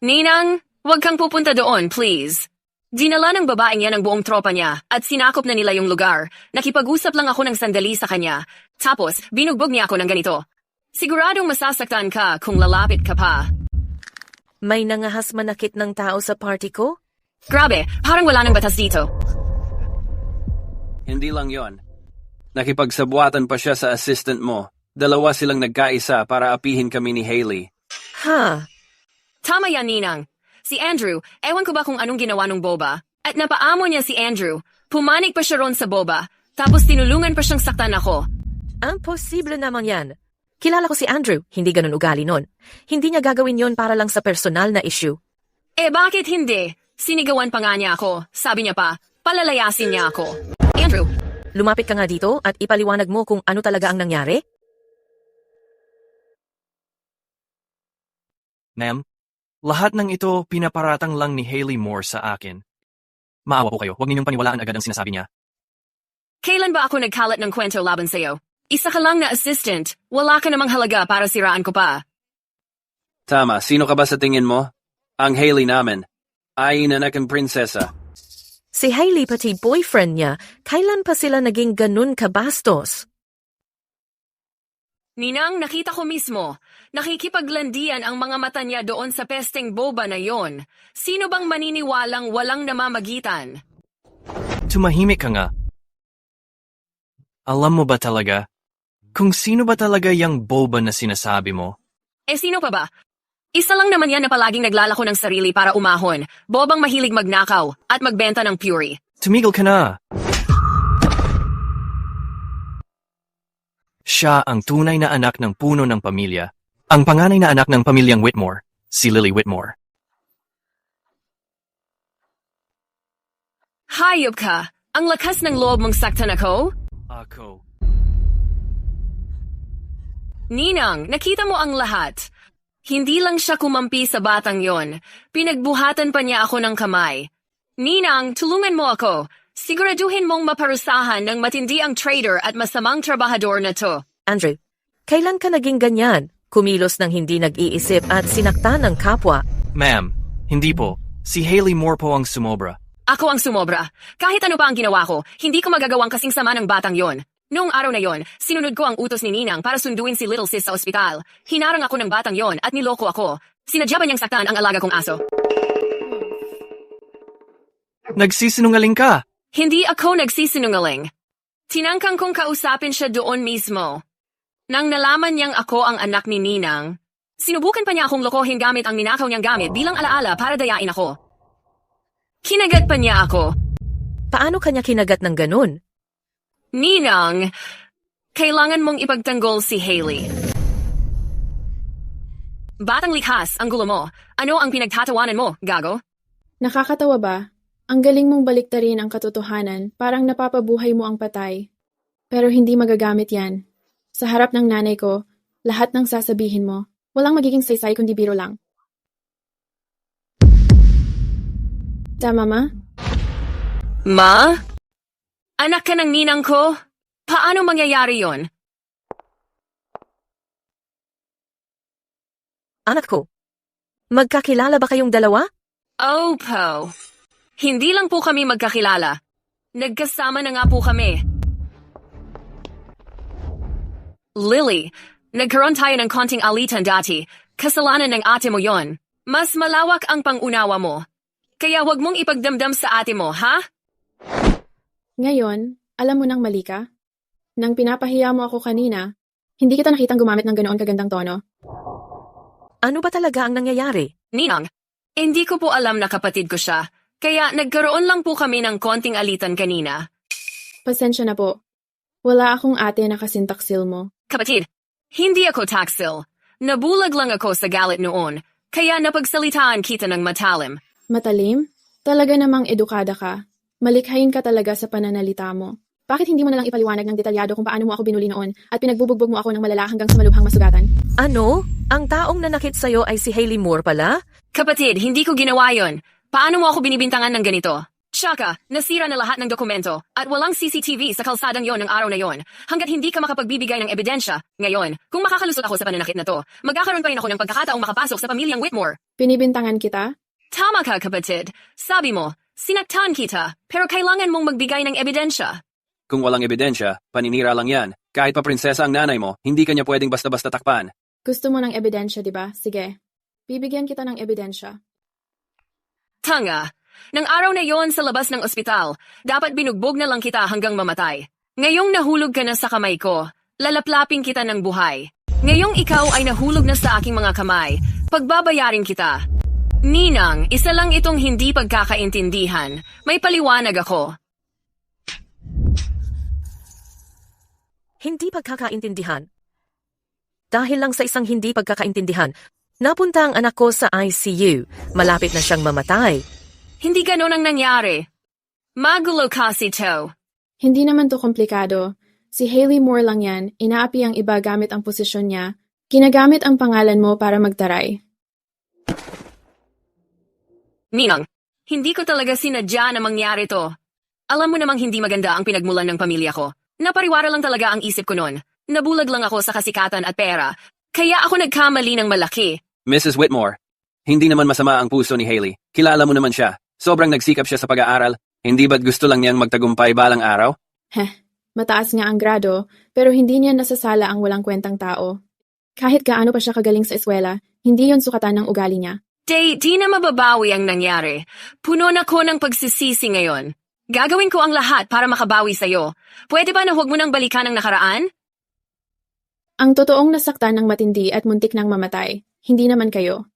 Ninang, huwag kang pupunta doon, please. Dinala ng babaeng yan ang buong tropa niya at sinakop na nila yung lugar. Nakipag-usap lang ako ng sandali sa kanya. Tapos, binugbog niya ako ng ganito. Siguradong masasaktan ka kung lalapit ka pa. May nangahas manakit ng tao sa party ko? Grabe, parang wala nang batas dito. Hindi lang yon. Nakipagsabuatan pa siya sa assistant mo. Dalawa silang nagkaisa para apihin kami ni Hailey. Ha? Tama yan, Ninang. Si Andrew, ewan ko ba kung anong ginawa nung boba? At napaamo niya si Andrew. Pumanik pa siya ron sa boba. Tapos tinulungan pa siyang saktan ako. Ang posible naman yan. Kilala ko si Andrew, hindi ganun ugali nun. Hindi niya gagawin yon para lang sa personal na issue. Eh bakit hindi? Sinigawan pa nga niya ako. Sabi niya pa, palalayasin niya ako. Andrew, lumapit ka nga dito at ipaliwanag mo kung ano talaga ang nangyari? Ma'am, lahat ng ito pinaparatang lang ni Hailey Moore sa akin. Maawa po kayo, huwag ninyong paniwalaan agad ang sinasabi niya. Kailan ba ako nagkalat ng kwento laban sa'yo? Isa ka lang na assistant, wala ka namang halaga para siraan ko pa. Tama, sino ka ba sa tingin mo? Ang Hailey namin. Ay inanak ang prinsesa. Si Hailey pati boyfriend niya, kailan pa sila naging ganun kabastos? Ninang, nakita ko mismo. Nakikipaglandian ang mga mata niya doon sa pesteng boba na yon. Sino bang maniniwalang walang namamagitan? Tumahimik ka nga. Alam mo ba talaga? Kung sino ba talaga yung boba na sinasabi mo? Eh sino pa ba? Isa lang naman yan na palaging naglalako ng sarili para umahon. Bobang mahilig magnakaw at magbenta ng Puri. Tumigil ka na. Siya ang tunay na anak ng puno ng pamilya. Ang panganay na anak ng pamilyang Whitmore, si Lily Whitmore. Hayop ka! Ang lakas ng loob mong saktan ako? Ninang, nakita mo ang lahat. Hindi lang siya kumampi sa batang yon. Pinagbuhatan pa niya ako ng kamay. Ninang, tulungan mo ako. Siguraduhin mong maparusahan ng matindi ang trader at masamang trabahador na to. Andrew, kailan ka naging ganyan? Kumilos ng hindi nag-iisip at sinaktan ng kapwa. Ma'am, hindi po. Si Hailey Moore po ang sumobra. Ako ang sumobra. Kahit ano pa ang ginawa ko, hindi ko magagawang kasing sama ng batang yon. Noong araw na yon, sinunod ko ang utos ni Ninang para sunduin si Little Sis sa ospital. Hinarang ako ng batang yon at niloko ako. Sinadya ba niyang saktan ang alaga kong aso? Nagsisinungaling ka! Hindi ako nagsisinungaling. Tinangkang kong kausapin siya doon mismo. Nang nalaman niyang ako ang anak ni Ninang, sinubukan pa niya akong lokohin gamit ang ninakaw niyang gamit bilang alaala para dayain ako. Kinagat pa niya ako. Paano kanya kinagat ng ganun? Ninang, kailangan mong ipagtanggol si Hailey. Batang likas ang gulo mo. Ano ang pinagtatawanan mo, gago? Nakakatawa ba? Ang galing mong baliktarin ang katotohanan, parang napapabuhay mo ang patay. Pero hindi magagamit yan. Sa harap ng nanay ko, lahat ng sasabihin mo, walang magiging saysay kundi biro lang. Tama, Ma? Ma? Anak ka ng ninang ko? Paano mangyayari yon? Anak ko, magkakilala ba kayong dalawa? Opo. Hindi lang po kami magkakilala. Nagkasama na nga po kami. Lily, nagkaroon tayo ng konting alitan dati. Kasalanan ng ate mo yon. Mas malawak ang pangunawa mo. Kaya wag mong ipagdamdam sa ate mo, ha? Ngayon, alam mo nang mali ka? Nang pinapahiya mo ako kanina, hindi kita nakitang gumamit ng ganoon kagandang tono. Ano ba talaga ang nangyayari? Ninang, hindi ko po alam na kapatid ko siya. Kaya nagkaroon lang po kami ng konting alitan kanina. Pasensya na po. Wala akong ate na kasing taksil mo. Kapatid, hindi ako taksil. Nabulag lang ako sa galit noon. Kaya napagsalitaan kita ng matalim. Matalim? Talaga namang edukada ka. Malikhain ka talaga sa pananalita mo. Bakit hindi mo nalang ipaliwanag ng detalyado kung paano mo ako binuli noon at pinagbubugbog mo ako ng malala hanggang sa malubhang masugatan? Ano? Ang taong nanakit sa'yo ay si Hailey Moore pala? Kapatid, hindi ko ginawa yon. Paano mo ako binibintangan ng ganito? Tsaka, nasira na lahat ng dokumento at walang CCTV sa kalsadang yon ng araw na yon hanggat hindi ka makapagbibigay ng ebidensya. Ngayon, kung makakalusot ako sa pananakit na to, magkakaroon pa rin ako ng pagkakataong makapasok sa pamilyang Whitmore. Binibintangan kita? Tama ka, kapatid. Sabi mo, sinaktan kita, pero kailangan mong magbigay ng ebidensya. Kung walang ebidensya, paninira lang yan. Kahit pa prinsesa ang nanay mo, hindi kanya pwedeng basta-basta takpan. Gusto mo ng ebidensya, di ba? Sige. Bibigyan kita ng ebidensya. Tanga. Nang araw na yon sa labas ng ospital, dapat binugbog na lang kita hanggang mamatay. Ngayong nahulog ka na sa kamay ko, lalaplapin kita ng buhay. Ngayong ikaw ay nahulog na sa aking mga kamay, pagbabayarin kita. Ninang, isa lang itong hindi pagkakaintindihan. May paliwanag ako. Hindi pagkakaintindihan. Dahil lang sa isang hindi pagkakaintindihan, napunta ang anak ko sa ICU. Malapit na siyang mamatay. Hindi ganon ang nangyari. Magulo kasi to. Hindi naman to komplikado. Si Hailey Moore lang yan, inaapi ang iba gamit ang posisyon niya. Ginagamit ang pangalan mo para magtaray. Ninang, hindi ko talaga sinadya na mangyari to. Alam mo namang hindi maganda ang pinagmulan ng pamilya ko. Napariwara lang talaga ang isip ko noon. Nabulag lang ako sa kasikatan at pera. Kaya ako nagkamali ng malaki. Mrs. Whitmore, hindi naman masama ang puso ni Hailey. Kilala mo naman siya. Sobrang nagsikap siya sa pag-aaral. Hindi ba't gusto lang niyang magtagumpay balang araw? Mataas nga ang grado, pero hindi niya nasasala ang walang kwentang tao. Kahit gaano pa siya kagaling sa eskwela, hindi yon sukatan ng ugali niya. Di na mababawi ang nangyari. Puno na ko ng pagsisisi ngayon. Gagawin ko ang lahat para makabawi sa'yo. Pwede ba na huwag mo nang balikan ang nakaraan? Ang totoong nasaktan ng matindi at muntik ng mamatay, hindi naman kayo.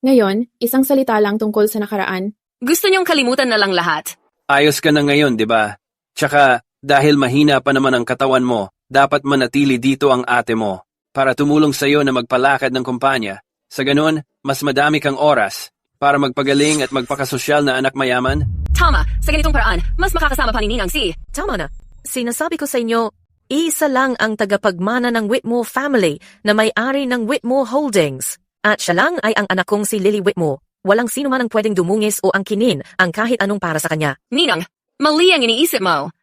Ngayon, isang salita lang tungkol sa nakaraan. Gusto niyong kalimutan na lang lahat. Ayos ka na ngayon, di ba? Tsaka, dahil mahina pa naman ang katawan mo, dapat manatili dito ang ate mo para tumulong sa'yo na magpalakad ng kumpanya. Sa ganun, mas madami kang oras para magpagaling at magpakasosyal na anak mayaman. Tama, sa ganitong paraan, mas makakasama pa ni Ninang si... Tama na. Sinasabi ko sa inyo, Iisa lang ang tagapagmana ng Whitmore family na may-ari ng Whitmore Holdings. At siya lang ay ang anak kong si Lily Whitmore. Walang sino man ang pwedeng dumungis o angkinin ang kahit anong para sa kanya. Ninang, mali ang iniisip mo.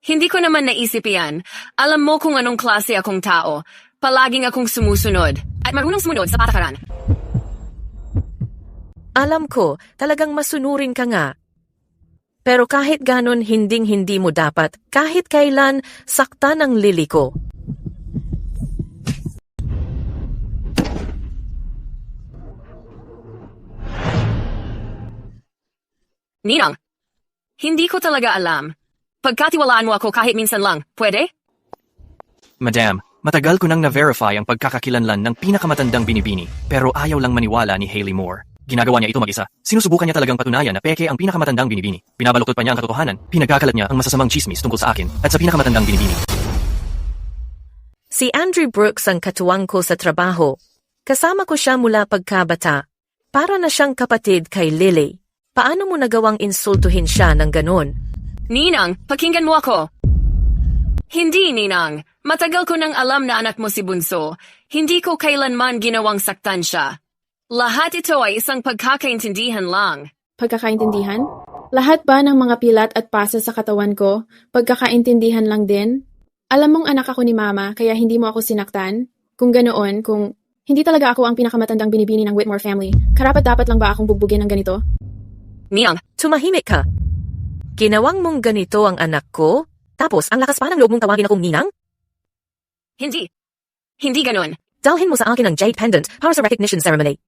Hindi ko naman naisip yan. Alam mo kung anong klase akong tao. Palaging akong sumusunod. At marunong sumunod sa patakaran. Alam ko, talagang masunurin ka nga. Pero kahit ganon, hindi mo dapat, kahit kailan, saktan ang Lily ko. Ninang, hindi ko talaga alam. Pagkatiwalaan mo ako kahit minsan lang, pwede? Madam, matagal ko nang na-verify ang pagkakakilanlan ng pinakamatandang binibini, pero ayaw lang maniwala ni Hayley Moore. Ginagawa niya ito mag-isa. Sinusubukan niya talagang patunayan na peke ang pinakamatandang binibini. Binabaluktot pa niya ang katotohanan. Pinagkakalat niya ang masasamang chismis tungkol sa akin at sa pinakamatandang binibini. Si Andrew Brooks ang katuwang ko sa trabaho. Kasama ko siya mula pagkabata. Para na siyang kapatid kay Lily. Paano mo nagawang insultuhin siya ng ganon? Ninang, pakinggan mo ako. Hindi, Ninang. Matagal ko nang alam na anak mo si Bunso. Hindi ko kailanman ginawang saktan siya. Lahat ito ay isang pagkakaintindihan lang. Pagkakaintindihan? Lahat ba ng mga pilat at pasa sa katawan ko, pagkakaintindihan lang din? Alam mong anak ako ni Mama, kaya hindi mo ako sinaktan? Kung ganoon, kung hindi talaga ako ang pinakamatandang binibini ng Whitmore family, karapat-dapat lang ba akong bugbugin ng ganito? Niang, tumahimik ka. Ginawang mong ganito ang anak ko, tapos ang lakas pa ng loob mong tawagin akong ninang? Hindi. Hindi ganon. Dalhin mo sa akin ang jade pendant para sa recognition ceremony.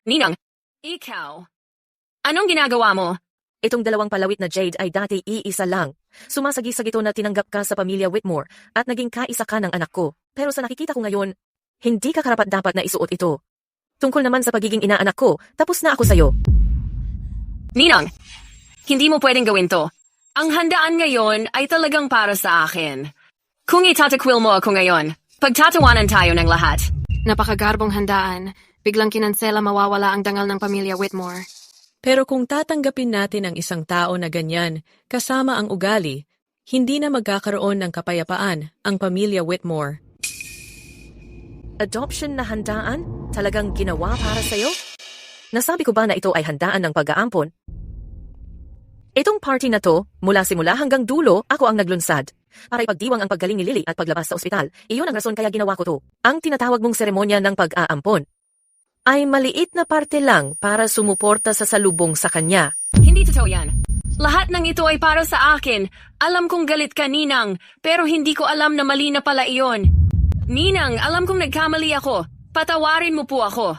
Ninang, ikaw. Anong ginagawa mo? Itong dalawang palawit na jade ay dati iisa lang. Sumasagi-sag ito na tinanggap ka sa pamilya Whitmore at naging kaisa ka ng anak ko. Pero sa nakikita ko ngayon, hindi ka karapat-dapat na isuot ito. Tungkol naman sa pagiging inaanak ko, tapos na ako sayo. Ninang, hindi mo pwedeng gawin to. Ang handaan ngayon ay talagang para sa akin. Kung itatakwil mo ako ngayon, pagtatawanan tayo ng lahat. Napakagarbong handaan. Biglang kinansela mawawala ang dangal ng pamilya Whitmore. Pero kung tatanggapin natin ang isang tao na ganyan, kasama ang ugali, hindi na magkakaroon ng kapayapaan ang pamilya Whitmore. Adoption na handaan? Talagang ginawa para sa'yo? Nasabi ko ba na ito ay handaan ng pag-aampon? Itong party na to, mula simula hanggang dulo, ako ang naglunsad. Para ipagdiwang ang paggaling ni Lily at paglabas sa ospital, iyon ang rason kaya ginawa ko to. Ang tinatawag mong seremonya ng pag-aampon ay maliit na parte lang para sumuporta sa salubong sa kanya. Hindi totoo yan. Lahat ng ito ay para sa akin. Alam kong galit ka, Ninang, pero hindi ko alam na mali na pala iyon. Ninang, alam kong nagkamali ako. Patawarin mo po ako.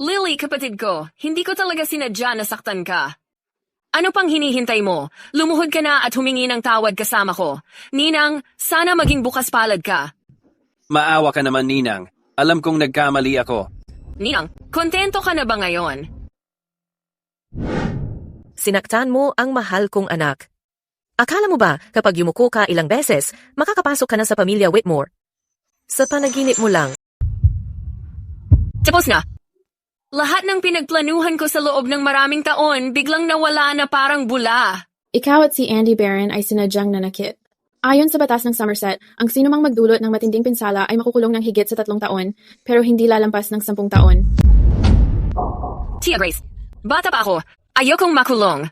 Lily, kapatid ko, hindi ko talaga sinadya na saktan ka. Ano pang hinihintay mo? Lumuhod ka na at humingi ng tawad kasama ko. Ninang, sana maging bukas palad ka. Maawa ka naman, Ninang. Alam kong nagkamali ako. Ninang, kontento ka na ba ngayon? Sinaktan mo ang mahal kong anak. Akala mo ba kapag yumuko ka ilang beses, makakapasok ka na sa pamilya Whitmore? Sa panaginip mo lang. Tapos na. Lahat ng pinagplanuhan ko sa loob ng maraming taon, biglang nawala na parang bula. Ikaw at si Andy Barron ay sinadyang nanakit. Ayon sa batas ng Somerset, ang sino mang magdulot ng matinding pinsala ay makukulong ng higit sa 3 taon, pero hindi lalampas ng 10 taon. Tia Grace, bata pa ako. Ayokong makulong.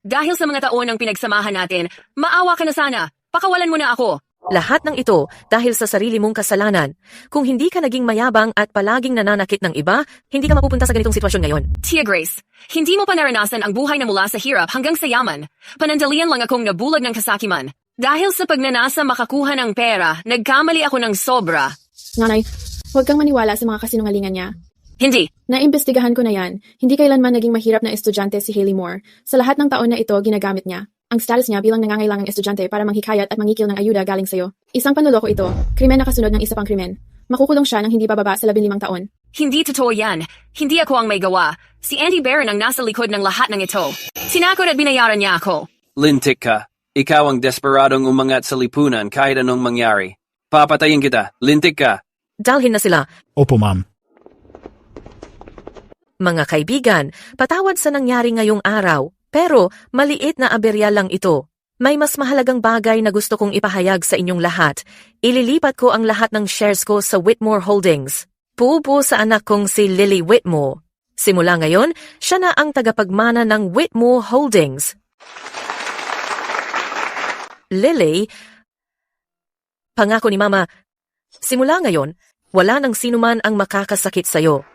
Dahil sa mga taon ng pinagsamahan natin, maawa ka na sana. Pakawalan mo na ako. Lahat ng ito dahil sa sarili mong kasalanan. Kung hindi ka naging mayabang at palaging nananakit ng iba, hindi ka mapupunta sa ganitong sitwasyon ngayon. Tia Grace, hindi mo pa naranasan ang buhay na mula sa hirap hanggang sa yaman. Panandalian lang akong nabulag ng kasakiman. Dahil sa pagnanasa makakuha ng pera, nagkamali ako ng sobra. Nanay, huwag kang maniwala sa mga kasinungalingan niya. Hindi. Naimbestigahan ko na yan. Hindi kailanman naging mahirap na estudyante si Hayley Moore. Sa lahat ng taon na ito, ginagamit niya ang status niya bilang nangangailangang estudyante para manghikayat at mangikil ng ayuda galing sa'yo. Isang panloloko ito. Krimen na kasunod ng isa pang krimen. Makukulong siya ng hindi bababa sa 15 taon. Hindi totoo yan. Hindi ako ang may gawa. Si Andy Barron ang nasa likod ng lahat ng ito. Sinakot at binayaran niya ako. Lintik ka. Ikaw ang desperadong umangat sa lipunan kahit anong mangyari. Papatayin kita. Lintik ka. Dalhin na sila. Opo, ma'am. Mga kaibigan, patawad sa nangyari ngayong araw, pero maliit na aberya lang ito. May mas mahalagang bagay na gusto kong ipahayag sa inyong lahat. Ililipat ko ang lahat ng shares ko sa Whitmore Holdings. Puupo sa anak kong si Lily Whitmore. Simula ngayon, siya na ang tagapagmana ng Whitmore Holdings. Lily, pangako ni Mama, simula ngayon, wala nang sinuman ang makakasakit sa'yo.